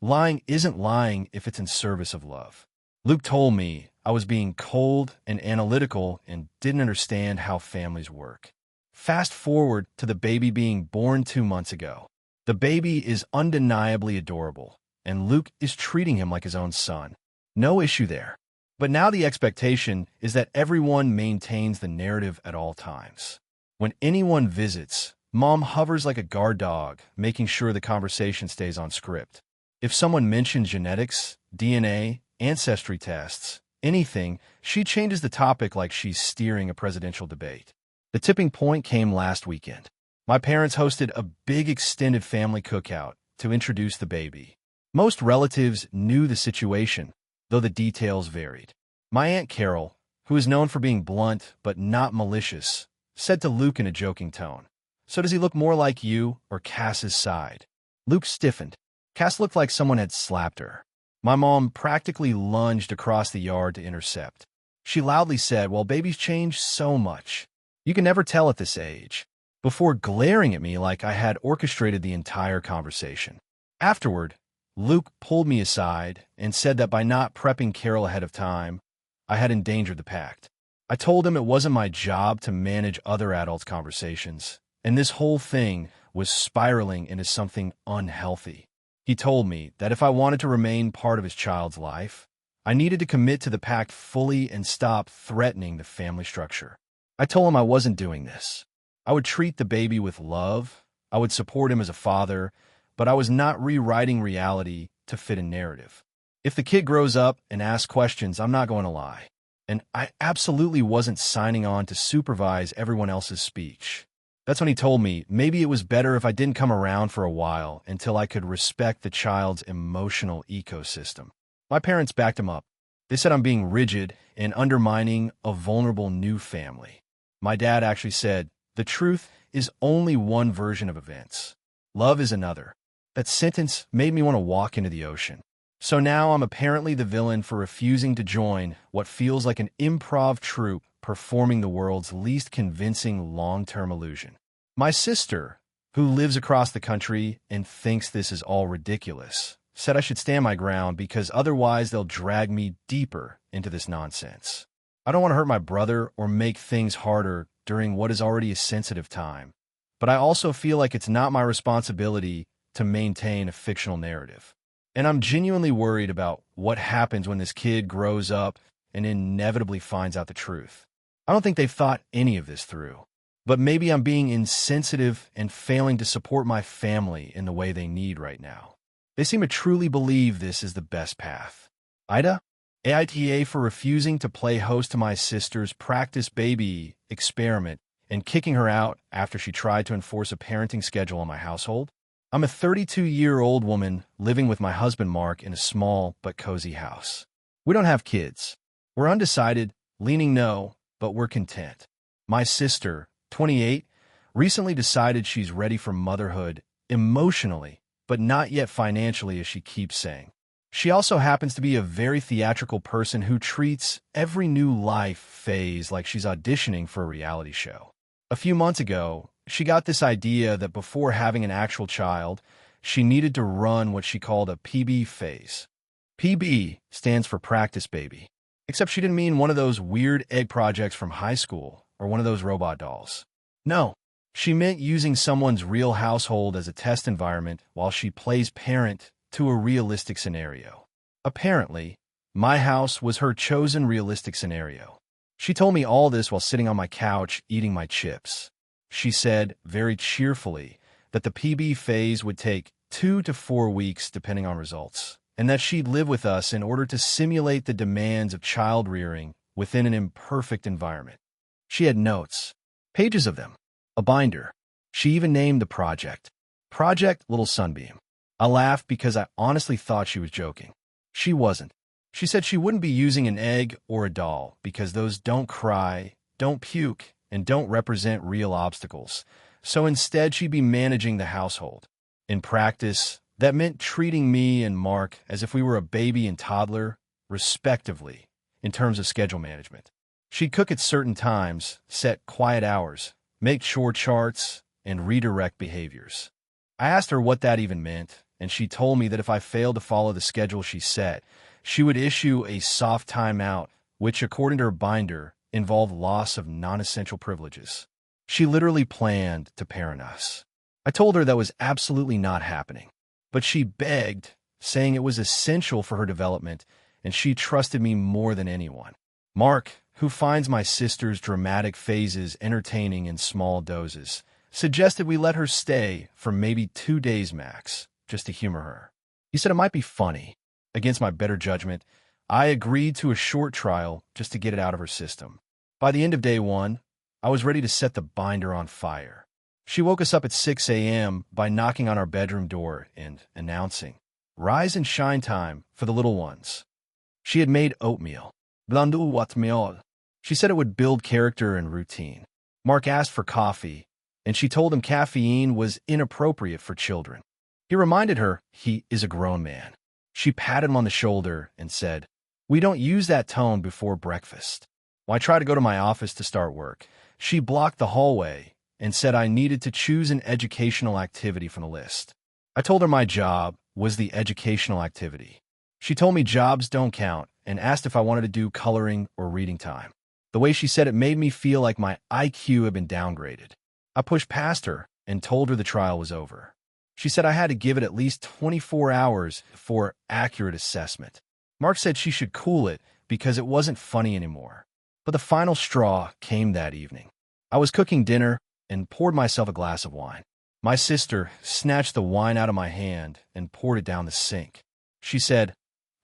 lying isn't lying if it's in service of love. Luke told me I was being cold and analytical and didn't understand how families work. Fast forward to the baby being born 2 months ago. The baby is undeniably adorable, and Luke is treating him like his own son. No issue there. But now the expectation is that everyone maintains the narrative at all times. When anyone visits, Mom hovers like a guard dog, making sure the conversation stays on script. If someone mentions genetics, DNA, ancestry tests, anything, she changes the topic like she's steering a presidential debate. The tipping point came last weekend. My parents hosted a big extended family cookout to introduce the baby. Most relatives knew the situation, though the details varied. My Aunt Carol, who is known for being blunt but not malicious, said to Luke in a joking tone, "So does he look more like you or Cass's side?" Luke stiffened. Cass looked like someone had slapped her. My mom practically lunged across the yard to intercept. She loudly said, "Well, babies change so much. You can never tell at this age," before glaring at me like I had orchestrated the entire conversation. Afterward, Luke pulled me aside and said that by not prepping Carol ahead of time, I had endangered the pact. I told him it wasn't my job to manage other adults' conversations, and this whole thing was spiraling into something unhealthy. He told me that if I wanted to remain part of his child's life, I needed to commit to the pact fully and stop threatening the family structure. I told him I wasn't doing this. I would treat the baby with love, I would support him as a father, but I was not rewriting reality to fit a narrative. If the kid grows up and asks questions, I'm not going to lie. And I absolutely wasn't signing on to supervise everyone else's speech. That's when he told me maybe it was better if I didn't come around for a while until I could respect the child's emotional ecosystem. My parents backed him up. They said I'm being rigid and undermining a vulnerable new family. My dad actually said, "The truth is only one version of events. Love is another." That sentence made me want to walk into the ocean. So now I'm apparently the villain for refusing to join what feels like an improv troupe performing the world's least convincing long-term illusion. My sister, who lives across the country and thinks this is all ridiculous, said I should stand my ground because otherwise they'll drag me deeper into this nonsense. I don't want to hurt my brother or make things harder during what is already a sensitive time, but I also feel like it's not my responsibility to maintain a fictional narrative. And I'm genuinely worried about what happens when this kid grows up and inevitably finds out the truth. I don't think they've thought any of this through, but maybe I'm being insensitive and failing to support my family in the way they need right now. They seem to truly believe this is the best path. AITA? AITA for refusing to play host to my sister's practice baby experiment and kicking her out after she tried to enforce a parenting schedule on my household? I'm a 32-year-old woman living with my husband Mark in a small but cozy house. We don't have kids. We're undecided, leaning no, but we're content. My sister, 28, recently decided she's ready for motherhood emotionally, but not yet financially, as she keeps saying. She also happens to be a very theatrical person who treats every new life phase like she's auditioning for a reality show. A few months ago, she got this idea that before having an actual child, she needed to run what she called a PB phase. PB stands for practice baby, except she didn't mean one of those weird egg projects from high school or one of those robot dolls. No, she meant using someone's real household as a test environment while she plays parent to a realistic scenario. Apparently, my house was her chosen realistic scenario. She told me all this while sitting on my couch eating my chips. She said, very cheerfully, that the PB phase would take 2 to 4 weeks depending on results, and that she'd live with us in order to simulate the demands of child-rearing within an imperfect environment. She had notes, pages of them, a binder. She even named the project, Project Little Sunbeam. I laughed because I honestly thought she was joking. She wasn't. She said she wouldn't be using an egg or a doll because those don't cry, don't puke, and don't represent real obstacles. So instead, she'd be managing the household. In practice, that meant treating me and Mark as if we were a baby and toddler, respectively, in terms of schedule management. She'd cook at certain times, set quiet hours, make chore charts, and redirect behaviors. I asked her what that even meant, and she told me that if I failed to follow the schedule she set, she would issue a soft timeout, which, according to her binder, involved loss of non-essential privileges. She literally planned to parent us. I told her that was absolutely not happening, but she begged, saying it was essential for her development, and she trusted me more than anyone. Mark, who finds my sister's dramatic phases entertaining in small doses, suggested we let her stay for maybe 2 days max, just to humor her. He said it might be funny. Against my better judgment, I agreed to a short trial just to get it out of her system. By the end of day 1, I was ready to set the binder on fire. She woke us up at 6 a.m. by knocking on our bedroom door and announcing, "Rise and shine time for the little ones." She had made oatmeal. Blandu oatmeal. She said it would build character and routine. Mark asked for coffee, and she told him caffeine was inappropriate for children. He reminded her he is a grown man. She patted him on the shoulder and said, "We don't use that tone before breakfast." When I tried to go to my office to start work, she blocked the hallway and said I needed to choose an educational activity from the list. I told her my job was the educational activity. She told me jobs don't count and asked if I wanted to do coloring or reading time. The way she said it made me feel like my IQ had been downgraded. I pushed past her and told her the trial was over. She said I had to give it at least 24 hours for accurate assessment. Mark said she should cool it because it wasn't funny anymore. But the final straw came that evening. I was cooking dinner and poured myself a glass of wine. My sister snatched the wine out of my hand and poured it down the sink. She said,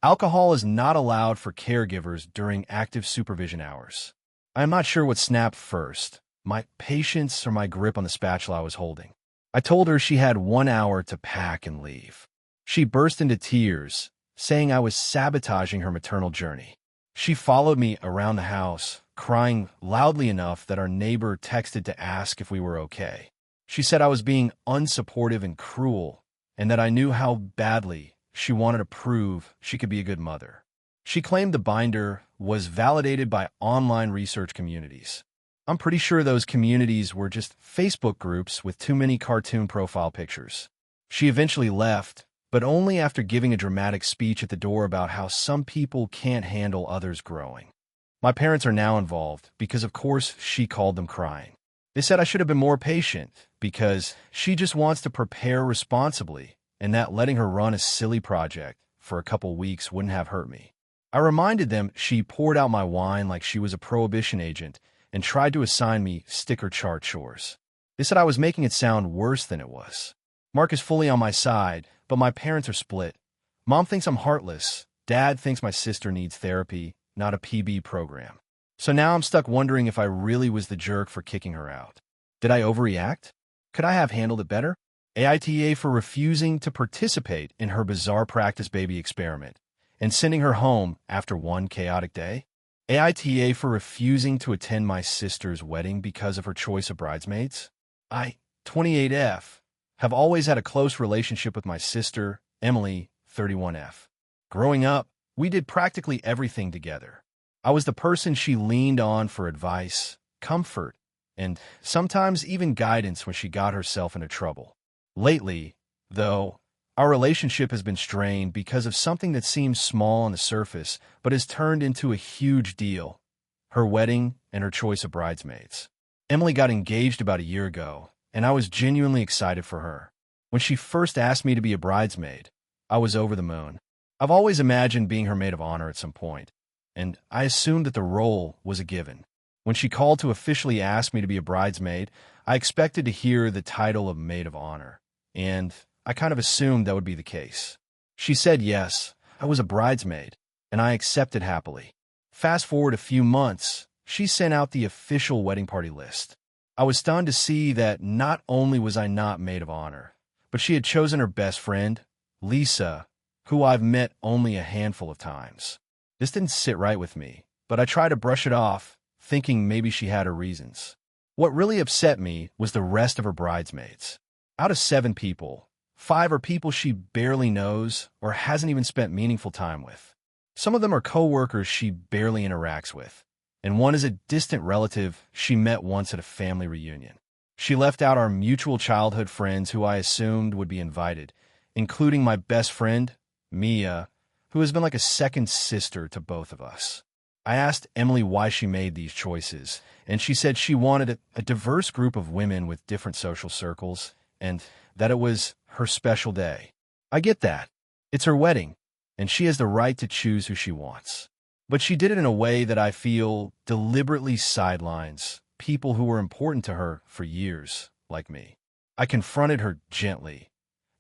"Alcohol is not allowed for caregivers during active supervision hours." I am not sure what snapped first, my patience or my grip on the spatula I was holding. I told her she had 1 hour to pack and leave. She burst into tears, saying I was sabotaging her maternal journey. She followed me around the house, crying loudly enough that our neighbor texted to ask if we were okay. She said I was being unsupportive and cruel, and that I knew how badly she wanted to prove she could be a good mother. She claimed the binder was validated by online research communities. I'm pretty sure those communities were just Facebook groups with too many cartoon profile pictures. She eventually left, but only after giving a dramatic speech at the door about how some people can't handle others growing. My parents are now involved because, of course, she called them crying. They said I should have been more patient because she just wants to prepare responsibly and that letting her run a silly project for a couple weeks wouldn't have hurt me. I reminded them she poured out my wine like she was a prohibition agent and tried to assign me sticker chart chores. They said I was making it sound worse than it was. Mark is fully on my side, but my parents are split. Mom thinks I'm heartless. Dad thinks my sister needs therapy, not a PB program. So now I'm stuck wondering if I really was the jerk for kicking her out. Did I overreact? Could I have handled it better? AITA for refusing to participate in her bizarre practice baby experiment and sending her home after one chaotic day. AITA for refusing to attend my sister's wedding because of her choice of bridesmaids. I, 28F, have always had a close relationship with my sister, Emily, 31F. Growing up, we did practically everything together. I was the person she leaned on for advice, comfort, and sometimes even guidance when she got herself into trouble. Lately, though, our relationship has been strained because of something that seems small on the surface but has turned into a huge deal: her wedding and her choice of bridesmaids. Emily got engaged about a year ago, and I was genuinely excited for her. When she first asked me to be a bridesmaid, I was over the moon. I've always imagined being her maid of honor at some point, and I assumed that the role was a given. When she called to officially ask me to be a bridesmaid, I expected to hear the title of maid of honor, and I kind of assumed that would be the case. She said yes, I was a bridesmaid, and I accepted happily. Fast forward a few months, she sent out the official wedding party list. I was stunned to see that not only was I not maid of honor, but she had chosen her best friend, Lisa, who I've met only a handful of times. This didn't sit right with me, but I tried to brush it off, thinking maybe she had her reasons. What really upset me was the rest of her bridesmaids. Out of 7 people, 5 are people she barely knows or hasn't even spent meaningful time with. Some of them are coworkers she barely interacts with, and one is a distant relative she met once at a family reunion. She left out our mutual childhood friends who I assumed would be invited, including my best friend, Mia, who has been like a second sister to both of us. I asked Emily why she made these choices, and she said she wanted a diverse group of women with different social circles, and that it was her special day. I get that. It's her wedding, and she has the right to choose who she wants. But she did it in a way that I feel deliberately sidelines people who were important to her for years, like me. I confronted her gently,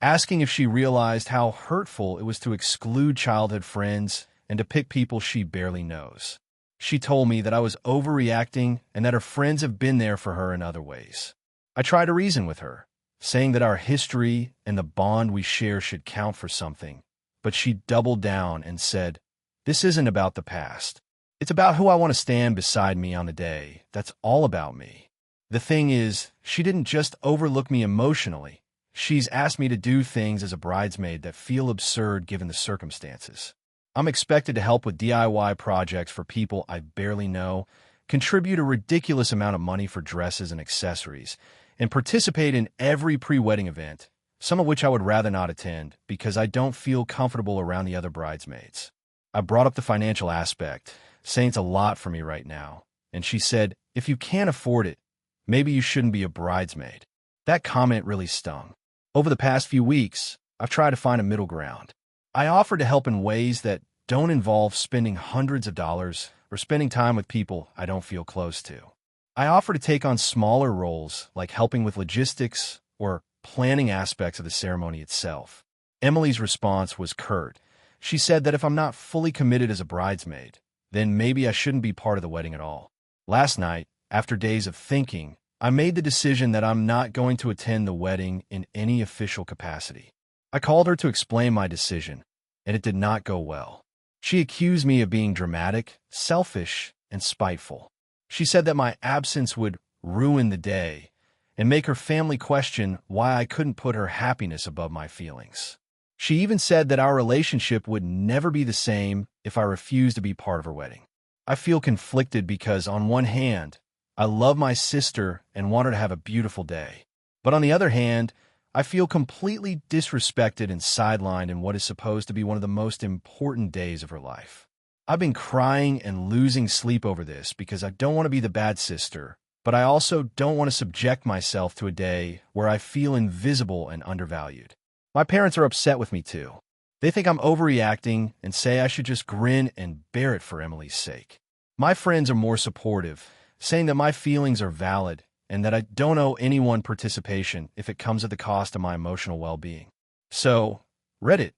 asking if she realized how hurtful it was to exclude childhood friends and to pick people she barely knows. She told me that I was overreacting and that her friends have been there for her in other ways. I tried to reason with her, saying that our history and the bond we share should count for something, but she doubled down and said, "This isn't about the past. It's about who I want to stand beside me on the day. That's all about me." The thing is, she didn't just overlook me emotionally. She's asked me to do things as a bridesmaid that feel absurd given the circumstances. I'm expected to help with DIY projects for people I barely know, contribute a ridiculous amount of money for dresses and accessories, and participate in every pre-wedding event, some of which I would rather not attend because I don't feel comfortable around the other bridesmaids. I brought up the financial aspect, saying it's a lot for me right now, and she said, "If you can't afford it, maybe you shouldn't be a bridesmaid." That comment really stung. Over the past few weeks, I've tried to find a middle ground. I offered to help in ways that don't involve spending hundreds of dollars or spending time with people I don't feel close to. I offer to take on smaller roles like helping with logistics or planning aspects of the ceremony itself. Emily's response was curt. She said that if I'm not fully committed as a bridesmaid, then maybe I shouldn't be part of the wedding at all. Last night, after days of thinking, I made the decision that I'm not going to attend the wedding in any official capacity. I called her to explain my decision, and it did not go well. She accused me of being dramatic, selfish, and spiteful. She said that my absence would ruin the day and make her family question why I couldn't put her happiness above my feelings. She even said that our relationship would never be the same if I refused to be part of her wedding. I feel conflicted because, on one hand, I love my sister and want her to have a beautiful day. But on the other hand, I feel completely disrespected and sidelined in what is supposed to be one of the most important days of her life. I've been crying and losing sleep over this because I don't want to be the bad sister, but I also don't want to subject myself to a day where I feel invisible and undervalued. My parents are upset with me too. They think I'm overreacting and say I should just grin and bear it for Emily's sake. My friends are more supportive, saying that my feelings are valid and that I don't owe anyone participation if it comes at the cost of my emotional well-being. So, Reddit,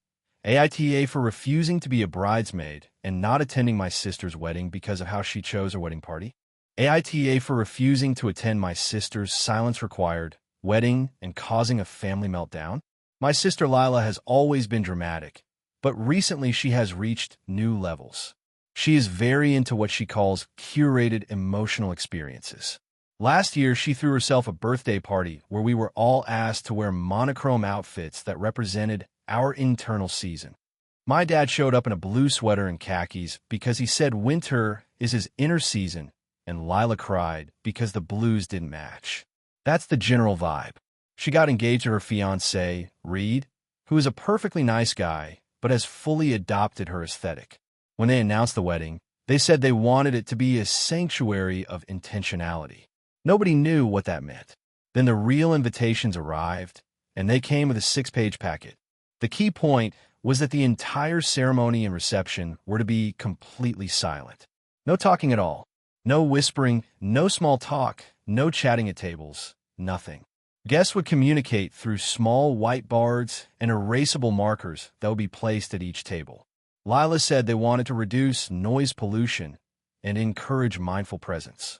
AITA for refusing to be a bridesmaid and not attending my sister's wedding because of how she chose her wedding party. AITA for refusing to attend my sister's silence required wedding, and causing a family meltdown? My sister Lila has always been dramatic, but recently she has reached new levels. She is very into what she calls curated emotional experiences. Last year, she threw herself a birthday party where we were all asked to wear monochrome outfits that represented our internal season. My dad showed up in a blue sweater and khakis because he said winter is his inner season, and Lila cried because the blues didn't match. That's the general vibe. She got engaged to her fiancé, Reed, who is a perfectly nice guy, but has fully adopted her aesthetic. When they announced the wedding, they said they wanted it to be a sanctuary of intentionality. Nobody knew what that meant. Then the real invitations arrived, and they came with a 6-page packet. The key point was that the entire ceremony and reception were to be completely silent. No talking at all. No whispering, no small talk, no chatting at tables, nothing. Guests would communicate through small whiteboards and erasable markers that would be placed at each table. Lila said they wanted to reduce noise pollution and encourage mindful presence.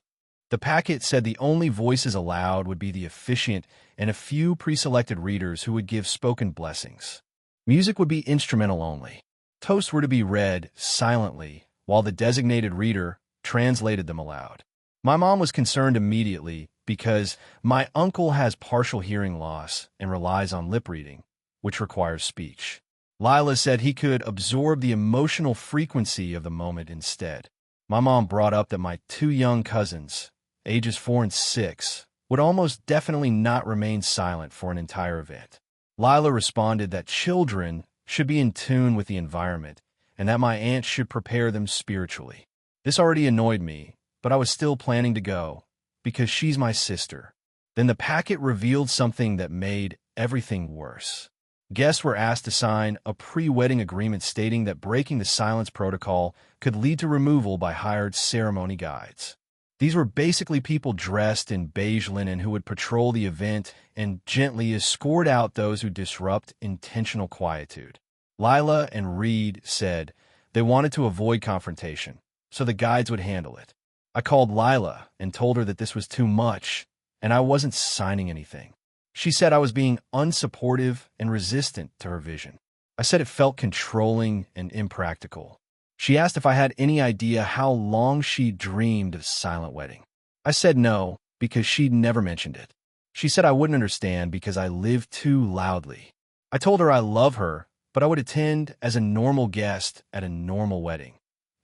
The packet said the only voices allowed would be the officiant and a few pre-selected readers who would give spoken blessings. Music would be instrumental only. Toasts were to be read silently, while the designated reader translated them aloud. My mom was concerned immediately because my uncle has partial hearing loss and relies on lip reading, which requires speech. Lila said he could absorb the emotional frequency of the moment instead. My mom brought up that my 2 young cousins, ages 4 and 6, would almost definitely not remain silent for an entire event. Lila responded that children should be in tune with the environment and that my aunt should prepare them spiritually. This already annoyed me, but I was still planning to go because she's my sister. Then the packet revealed something that made everything worse. Guests were asked to sign a pre-wedding agreement stating that breaking the silence protocol could lead to removal by hired ceremony guides. These were basically people dressed in beige linen who would patrol the event and gently escort out those who disrupt intentional quietude. Lila and Reed said they wanted to avoid confrontation, so the guides would handle it. I called Lila and told her that this was too much, and I wasn't signing anything. She said I was being unsupportive and resistant to her vision. I said it felt controlling and impractical. She asked if I had any idea how long she dreamed of a silent wedding. I said no, because she'd never mentioned it. She said I wouldn't understand because I lived too loudly. I told her I love her, but I would attend as a normal guest at a normal wedding,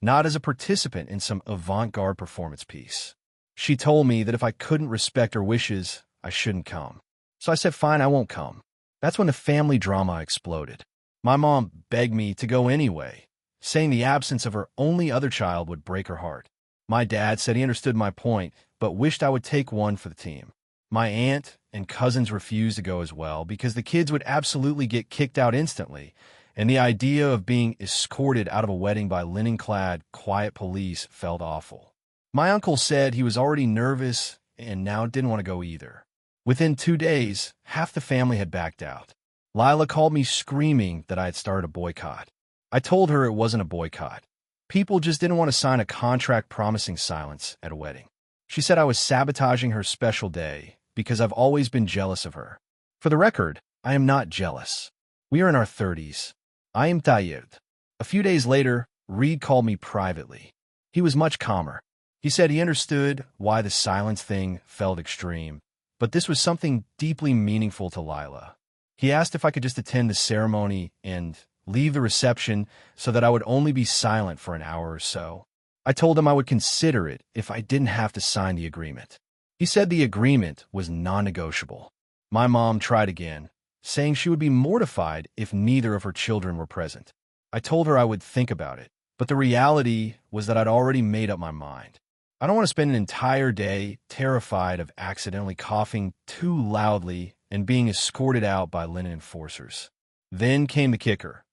not as a participant in some avant-garde performance piece. She told me that if I couldn't respect her wishes, I shouldn't come. So I said, fine, I won't come. That's when the family drama exploded. My mom begged me to go anyway, saying the absence of her only other child would break her heart. My dad said he understood my point, but wished I would take one for the team. My aunt and cousins refused to go as well because the kids would absolutely get kicked out instantly, and the idea of being escorted out of a wedding by linen-clad, quiet police felt awful. My uncle said he was already nervous and now didn't want to go either. Within 2 days, half the family had backed out. Lila called me screaming that I had started a boycott. I told her it wasn't a boycott. People just didn't want to sign a contract promising silence at a wedding. She said I was sabotaging her special day because I've always been jealous of her. For the record, I am not jealous. We are in our 30s. I am tired. A few days later, Reed called me privately. He was much calmer. He said he understood why the silence thing felt extreme, but this was something deeply meaningful to Lila. He asked if I could just attend the ceremony and leave the reception so that I would only be silent for an hour or so. I told him I would consider it if I didn't have to sign the agreement. He said the agreement was non-negotiable. My mom tried again, saying she would be mortified if neither of her children were present. I told her I would think about it, but the reality was that I'd already made up my mind. I don't want to spend an entire day terrified of accidentally coughing too loudly and being escorted out by linen enforcers. Then came the kicker.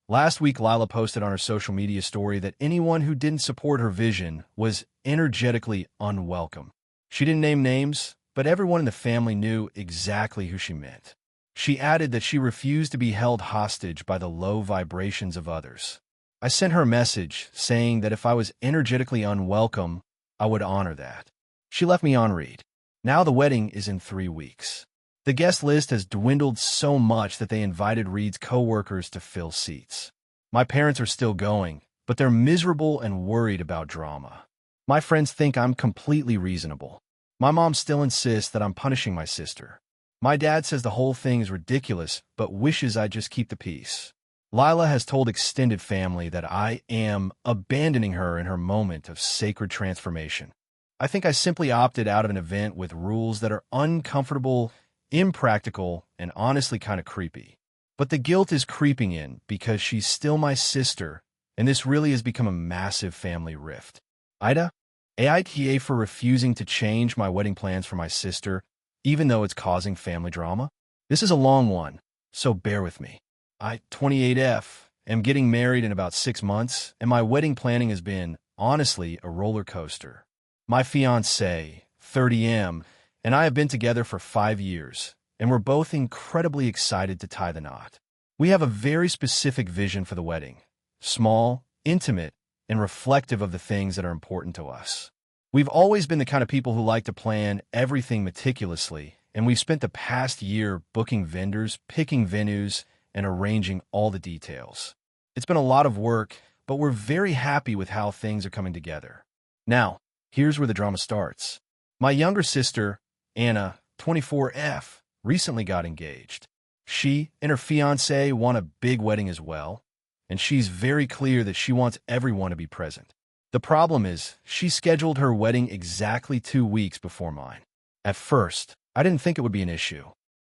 Last week, Lila posted on her social media story that anyone who didn't support her vision was energetically unwelcome. She didn't name names, but everyone in the family knew exactly who she meant. She added that she refused to be held hostage by the low vibrations of others. I sent her a message saying that if I was energetically unwelcome, I would honor that. She left me on read. Now the wedding is in 3 weeks. The guest list has dwindled so much that they invited Reed's coworkers to fill seats. My parents are still going, but they're miserable and worried about drama. My friends think I'm completely reasonable. My mom still insists that I'm punishing my sister. My dad says the whole thing is ridiculous, but wishes I'd just keep the peace. Lila has told extended family that I am abandoning her in her moment of sacred transformation. I think I simply opted out of an event with rules that are uncomfortable, impractical, and honestly kind of creepy. But the guilt is creeping in because she's still my sister, and this really has become a massive family rift. AITA? AITA for refusing to change my wedding plans for my sister, even though it's causing family drama? This is a long one, so bear with me. I, 28F, am getting married in about 6 months, and my wedding planning has been, honestly, a roller coaster. My fiancé, 30M, and I have been together for 5 years, and we're both incredibly excited to tie the knot. We have a very specific vision for the wedding. Small, intimate, and reflective of the things that are important to us. We've always been the kind of people who like to plan everything meticulously, and we've spent the past year booking vendors, picking venues, and arranging all the details. It's been a lot of work, but we're very happy with how things are coming together. Now, here's where the drama starts. My younger sister, Anna, 24F, recently got engaged. She and her fiancé want a big wedding as well, and she's very clear that she wants everyone to be present. The problem is, she scheduled her wedding exactly 2 weeks before mine. At first, I didn't think it would be an issue.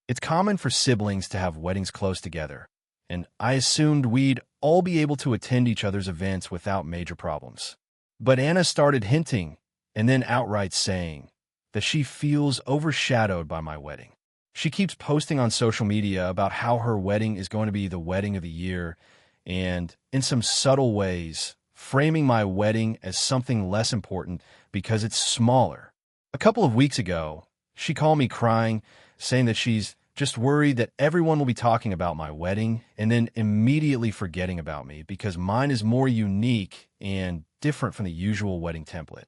It's common for siblings to have weddings close together, and I assumed we'd all be able to attend each other's events without major problems. But Anna started hinting, and then outright saying, that she feels overshadowed by my wedding. She keeps posting on social media about how her wedding is going to be the wedding of the year, and, in some subtle ways, framing my wedding as something less important because it's smaller. A couple of weeks ago, she called me crying, saying that she's just worried that everyone will be talking about my wedding and then immediately forgetting about me because mine is more unique and different from the usual wedding template.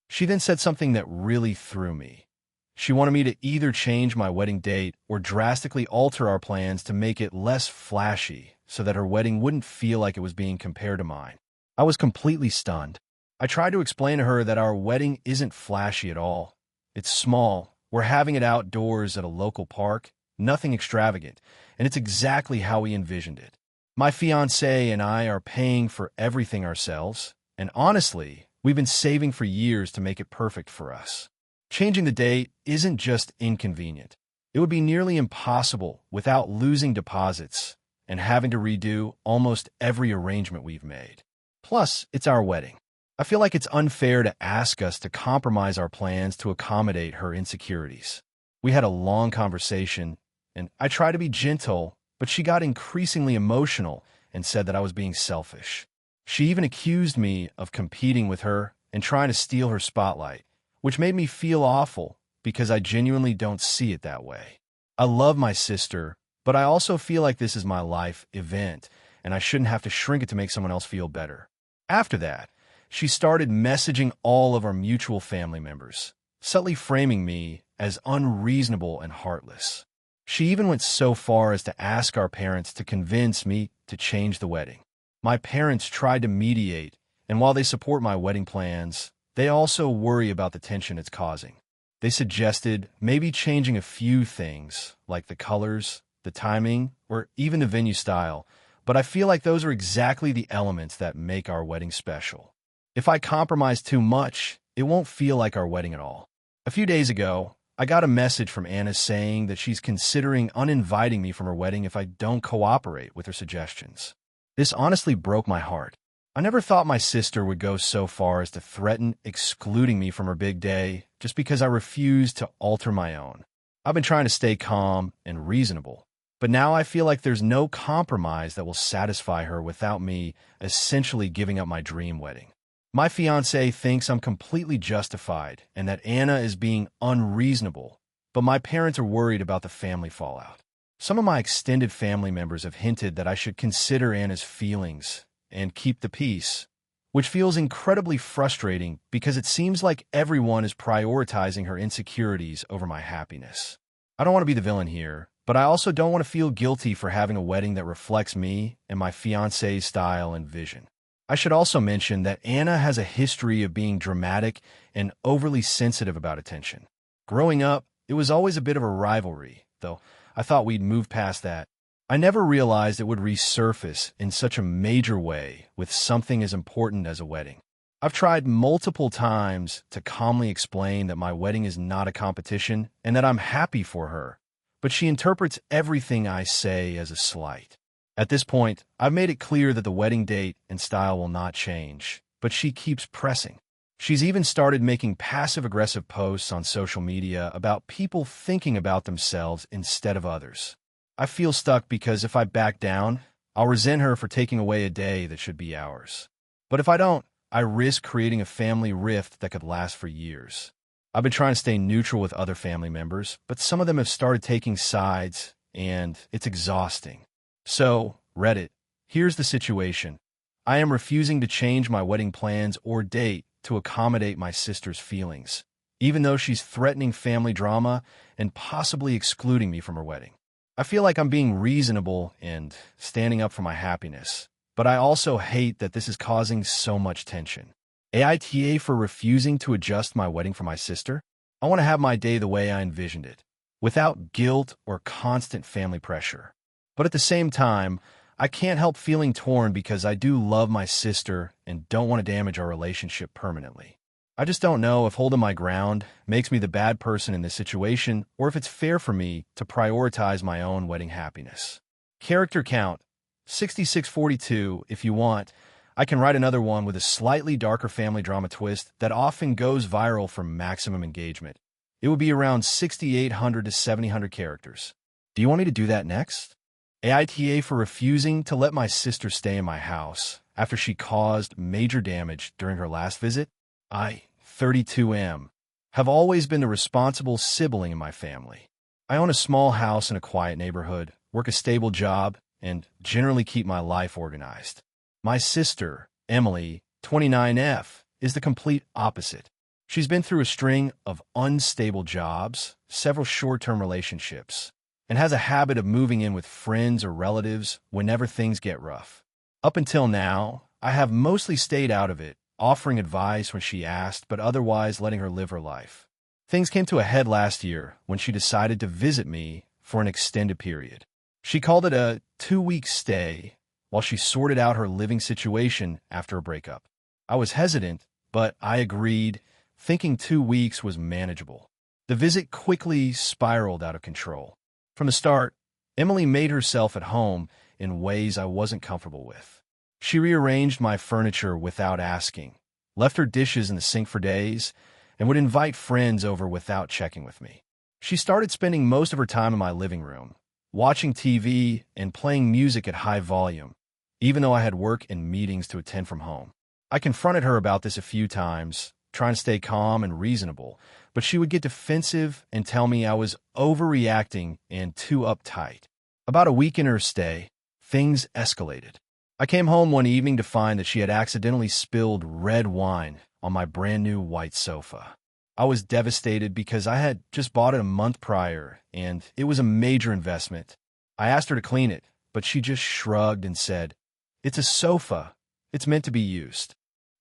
She then said something that really threw me. She wanted me to either change my wedding date or drastically alter our plans to make it less flashy so that her wedding wouldn't feel like it was being compared to mine. I was completely stunned. I tried to explain to her that our wedding isn't flashy at all. It's small. We're having it outdoors at a local park, nothing extravagant, and it's exactly how we envisioned it. My fiancé and I are paying for everything ourselves, and honestly, we've been saving for years to make it perfect for us. Changing the date isn't just inconvenient. It would be nearly impossible without losing deposits and having to redo almost every arrangement we've made. Plus, it's our wedding. I feel like it's unfair to ask us to compromise our plans to accommodate her insecurities. We had a long conversation, and I tried to be gentle, but she got increasingly emotional and said that I was being selfish. She even accused me of competing with her and trying to steal her spotlight, which made me feel awful because I genuinely don't see it that way. I love my sister, but I also feel like this is my life event, and I shouldn't have to shrink it to make someone else feel better. After that, she started messaging all of our mutual family members, subtly framing me as unreasonable and heartless. She even went so far as to ask our parents to convince me to change the wedding. My parents tried to mediate, and while they support my wedding plans, they also worry about the tension it's causing. They suggested maybe changing a few things, like the colors, the timing, or even the venue style, but I feel like those are exactly the elements that make our wedding special. If I compromise too much, it won't feel like our wedding at all. A few days ago, I got a message from Anna saying that she's considering uninviting me from her wedding if I don't cooperate with her suggestions. This honestly broke my heart. I never thought my sister would go so far as to threaten excluding me from her big day just because I refused to alter my own. I've been trying to stay calm and reasonable, but now I feel like there's no compromise that will satisfy her without me essentially giving up my dream wedding. My fiancé thinks I'm completely justified and that Anna is being unreasonable, but my parents are worried about the family fallout. Some of my extended family members have hinted that I should consider Anna's feelings and keep the peace, which feels incredibly frustrating because it seems like everyone is prioritizing her insecurities over my happiness. I don't want to be the villain here, but I also don't want to feel guilty for having a wedding that reflects me and my fiancé's style and vision. I should also mention that Anna has a history of being dramatic and overly sensitive about attention. Growing up, it was always a bit of a rivalry, though I thought we'd move past that. I never realized it would resurface in such a major way with something as important as a wedding. I've tried multiple times to calmly explain that my wedding is not a competition and that I'm happy for her, but she interprets everything I say as a slight. At this point, I've made it clear that the wedding date and style will not change, but she keeps pressing. She's even started making passive-aggressive posts on social media about people thinking about themselves instead of others. I feel stuck because if I back down, I'll resent her for taking away a day that should be ours. But if I don't, I risk creating a family rift that could last for years. I've been trying to stay neutral with other family members, but some of them have started taking sides, and it's exhausting. So, Reddit, here's the situation. I am refusing to change my wedding plans or date to accommodate my sister's feelings, even though she's threatening family drama and possibly excluding me from her wedding. I feel like I'm being reasonable and standing up for my happiness, but I also hate that this is causing so much tension. AITA for refusing to adjust my wedding for my sister? I want to have my day the way I envisioned it, without guilt or constant family pressure. But at the same time, I can't help feeling torn because I do love my sister and don't want to damage our relationship permanently. I just don't know if holding my ground makes me the bad person in this situation or if it's fair for me to prioritize my own wedding happiness. Character count, 6642 if you want. I can write another one with a slightly darker family drama twist that often goes viral for maximum engagement. It would be around 6,800 to 7,000 characters. Do you want me to do that next? AITA for refusing to let my sister stay in my house after she caused major damage during her last visit. I, 32M, have always been the responsible sibling in my family. I own a small house in a quiet neighborhood, work a stable job, and generally keep my life organized. My sister, Emily, 29F, is the complete opposite. She's been through a string of unstable jobs, several short-term relationships, and has a habit of moving in with friends or relatives whenever things get rough. Up until now, I have mostly stayed out of it, offering advice when she asked, but otherwise letting her live her life. Things came to a head last year when she decided to visit me for an extended period. She called it a 2-week stay while she sorted out her living situation after a breakup. I was hesitant, but I agreed, thinking 2 weeks was manageable. The visit quickly spiraled out of control. From the start, Emily made herself at home in ways I wasn't comfortable with. She rearranged my furniture without asking, left her dishes in the sink for days, and would invite friends over without checking with me. She started spending most of her time in my living room, watching TV and playing music at high volume, even though I had work and meetings to attend from home. I confronted her about this a few times, trying to stay calm and reasonable, but she would get defensive and tell me I was overreacting and too uptight. About a week in her stay, things escalated. I came home one evening to find that she had accidentally spilled red wine on my brand new white sofa. I was devastated because I had just bought it a month prior, and it was a major investment. I asked her to clean it, but she just shrugged and said, "It's a sofa. It's meant to be used."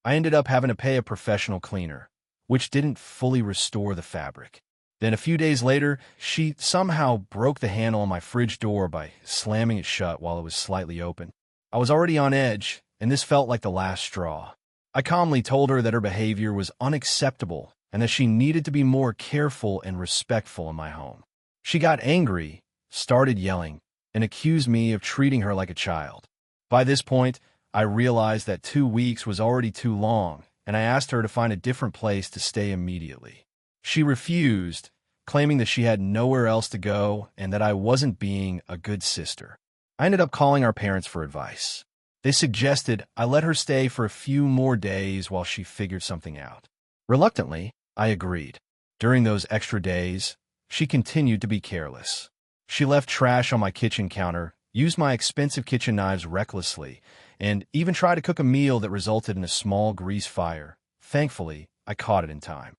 I ended up having to pay a professional cleaner, which didn't fully restore the fabric. Then a few days later, she somehow broke the handle on my fridge door by slamming it shut while it was slightly open. I was already on edge, and this felt like the last straw. I calmly told her that her behavior was unacceptable and that she needed to be more careful and respectful in my home. She got angry, started yelling, and accused me of treating her like a child. By this point, I realized that 2 weeks was already too long, and I asked her to find a different place to stay immediately. She refused, claiming that she had nowhere else to go and that I wasn't being a good sister. I ended up calling our parents for advice. They suggested I let her stay for a few more days while she figured something out. Reluctantly, I agreed. During those extra days, she continued to be careless. She left trash on my kitchen counter, used my expensive kitchen knives recklessly, and even tried to cook a meal that resulted in a small grease fire. Thankfully, I caught it in time.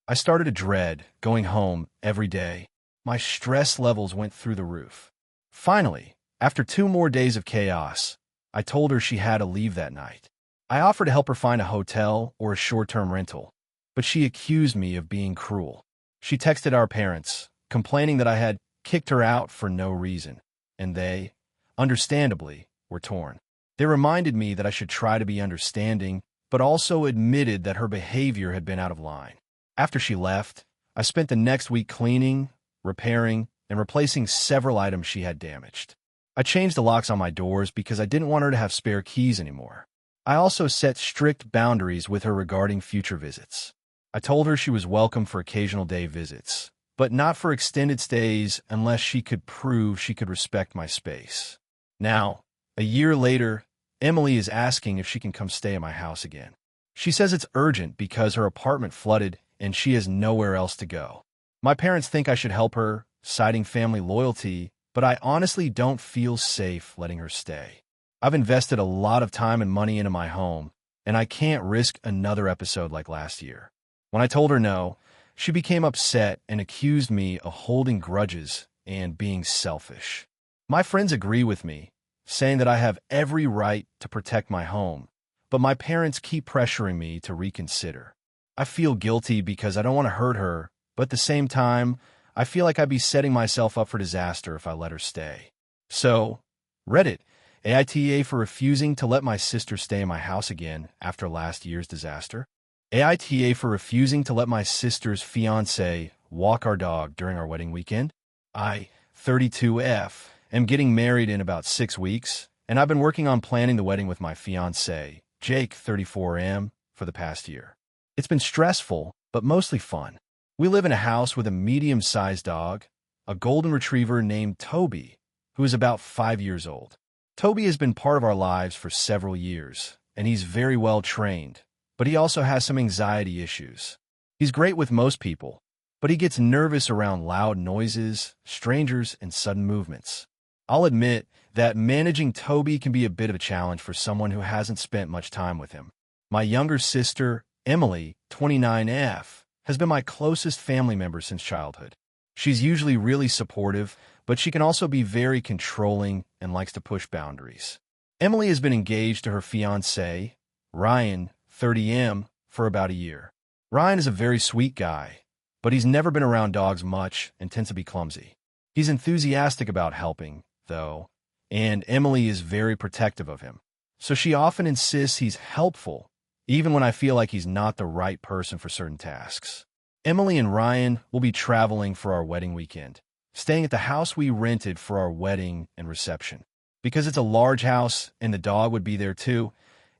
I started to dread going home every day, My stress levels went through the roof. Finally, after 2 more days of chaos, I told her she had to leave that night. I offered to help her find a hotel or a short-term rental, but she accused me of being cruel. She texted our parents, complaining that I had kicked her out for no reason, and they, understandably, were torn. They reminded me that I should try to be understanding, but also admitted that her behavior had been out of line. After she left, I spent the next week cleaning, repairing, and replacing several items she had damaged. I changed the locks on my doors because I didn't want her to have spare keys anymore. I also set strict boundaries with her regarding future visits. I told her she was welcome for occasional day visits, but not for extended stays unless she could prove she could respect my space. Now, a year later, Emily is asking if she can come stay at my house again. She says it's urgent because her apartment flooded and she has nowhere else to go. My parents think I should help her, citing family loyalty, but I honestly don't feel safe letting her stay. I've invested a lot of time and money into my home, and I can't risk another episode like last year. When I told her no, she became upset and accused me of holding grudges and being selfish. My friends agree with me, saying that I have every right to protect my home, but my parents keep pressuring me to reconsider. I feel guilty because I don't want to hurt her, but at the same time, I feel like I'd be setting myself up for disaster if I let her stay. So, Reddit, AITA for refusing to let my sister stay in my house again after last year's disaster. AITA for refusing to let my sister's fiancé walk our dog during our wedding weekend. I, 32F, am getting married in about 6 weeks, and I've been working on planning the wedding with my fiancé, Jake, 34M, for the past year. It's been stressful, but mostly fun. We live in a house with a medium-sized dog, a golden retriever named Toby, who is about 5 years old. Toby has been part of our lives for several years, and he's very well trained, but he also has some anxiety issues. He's great with most people, but he gets nervous around loud noises, strangers, and sudden movements. I'll admit that managing Toby can be a bit of a challenge for someone who hasn't spent much time with him. My younger sister, Emily, 29F, has been my closest family member since childhood. She's usually really supportive, but she can also be very controlling and likes to push boundaries. Emily has been engaged to her fiancé, Ryan, 30M, for about a year. Ryan is a very sweet guy, but he's never been around dogs much and tends to be clumsy. He's enthusiastic about helping, though, and Emily is very protective of him. So she often insists he's helpful, even when I feel like he's not the right person for certain tasks. Emily and Ryan will be traveling for our wedding weekend, staying at the house we rented for our wedding and reception. Because it's a large house and the dog would be there too,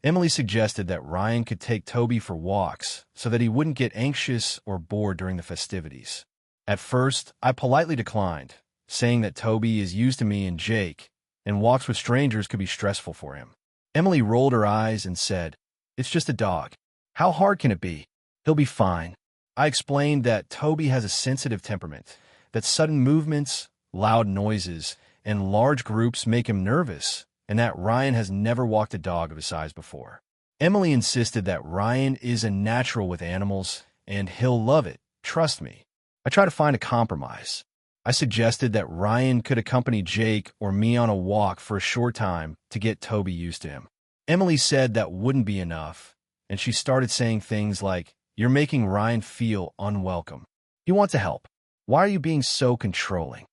Emily suggested that Ryan could take Toby for walks so that he wouldn't get anxious or bored during the festivities. At first, I politely declined, saying that Toby is used to me and Jake, and walks with strangers could be stressful for him. Emily rolled her eyes and said, "It's just a dog. How hard can it be? He'll be fine." I explained that Toby has a sensitive temperament, that sudden movements, loud noises, and large groups make him nervous, and that Ryan has never walked a dog of his size before. Emily insisted that Ryan is a natural with animals, and he'll love it, trust me. I tried to find a compromise. I suggested that Ryan could accompany Jake or me on a walk for a short time to get Toby used to him. Emily said that wouldn't be enough, and she started saying things like, "You're making Ryan feel unwelcome. He wants to help. Why are you being so controlling?"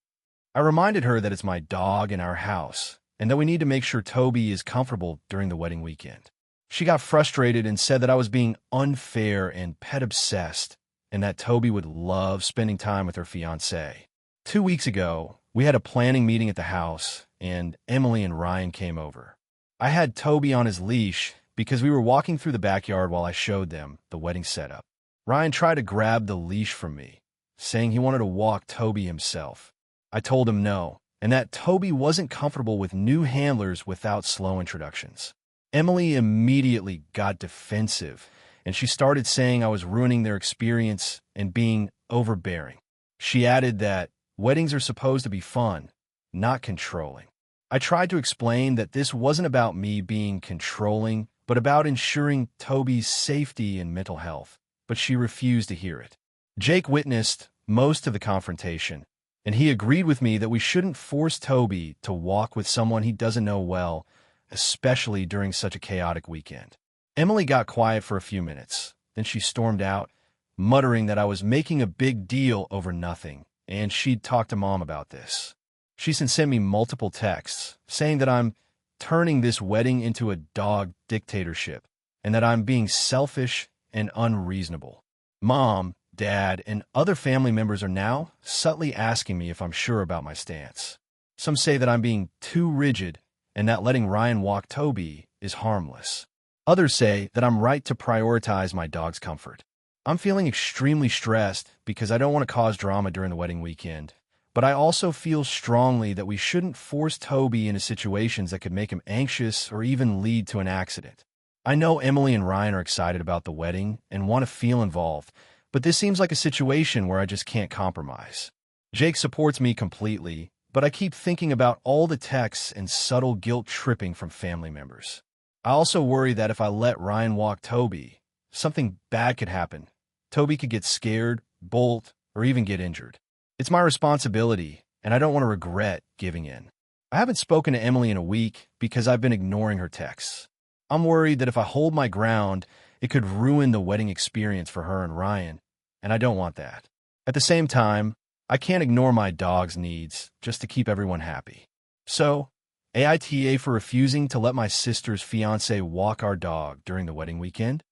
I reminded her that it's my dog in our house, and that we need to make sure Toby is comfortable during the wedding weekend. She got frustrated and said that I was being unfair and pet-obsessed, and that Toby would love spending time with her fiancé. 2 weeks ago, we had a planning meeting at the house, and Emily and Ryan came over. I had Toby on his leash because we were walking through the backyard while I showed them the wedding setup. Ryan tried to grab the leash from me, saying he wanted to walk Toby himself. I told him no, and that Toby wasn't comfortable with new handlers without slow introductions. Emily immediately got defensive, and she started saying I was ruining their experience and being overbearing. She added that weddings are supposed to be fun, not controlling. I tried to explain that this wasn't about me being controlling, but about ensuring Toby's safety and mental health, but she refused to hear it. Jake witnessed most of the confrontation, and he agreed with me that we shouldn't force Toby to walk with someone he doesn't know well, especially during such a chaotic weekend. Emily got quiet for a few minutes. Then she stormed out, muttering that I was making a big deal over nothing, and she'd talked to Mom about this. She sent me multiple texts saying that I'm turning this wedding into a dog dictatorship and that I'm being selfish and unreasonable. Mom, Dad, and other family members are now subtly asking me if I'm sure about my stance. Some say that I'm being too rigid and that letting Ryan walk Toby is harmless. Others say that I'm right to prioritize my dog's comfort. I'm feeling extremely stressed because I don't want to cause drama during the wedding weekend, but I also feel strongly that we shouldn't force Toby into situations that could make him anxious or even lead to an accident. I know Emily and Ryan are excited about the wedding and want to feel involved, but this seems like a situation where I just can't compromise. Jake supports me completely, but I keep thinking about all the texts and subtle guilt tripping from family members. I also worry that if I let Ryan walk Toby, something bad could happen. Toby could get scared, bolt, or even get injured. It's my responsibility, and I don't want to regret giving in. I haven't spoken to Emily in a week because I've been ignoring her texts. I'm worried that if I hold my ground, it could ruin the wedding experience for her and Ryan, and I don't want that. At the same time, I can't ignore my dog's needs just to keep everyone happy. So, AITA for refusing to let my sister's fiancé walk our dog during the wedding weekend.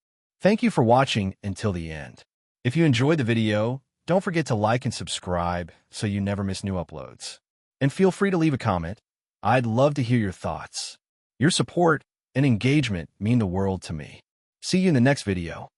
Thank you for watching until the end. If you enjoyed the video, don't forget to like and subscribe so you never miss new uploads. And feel free to leave a comment. I'd love to hear your thoughts. Your support and engagement mean the world to me. See you in the next video.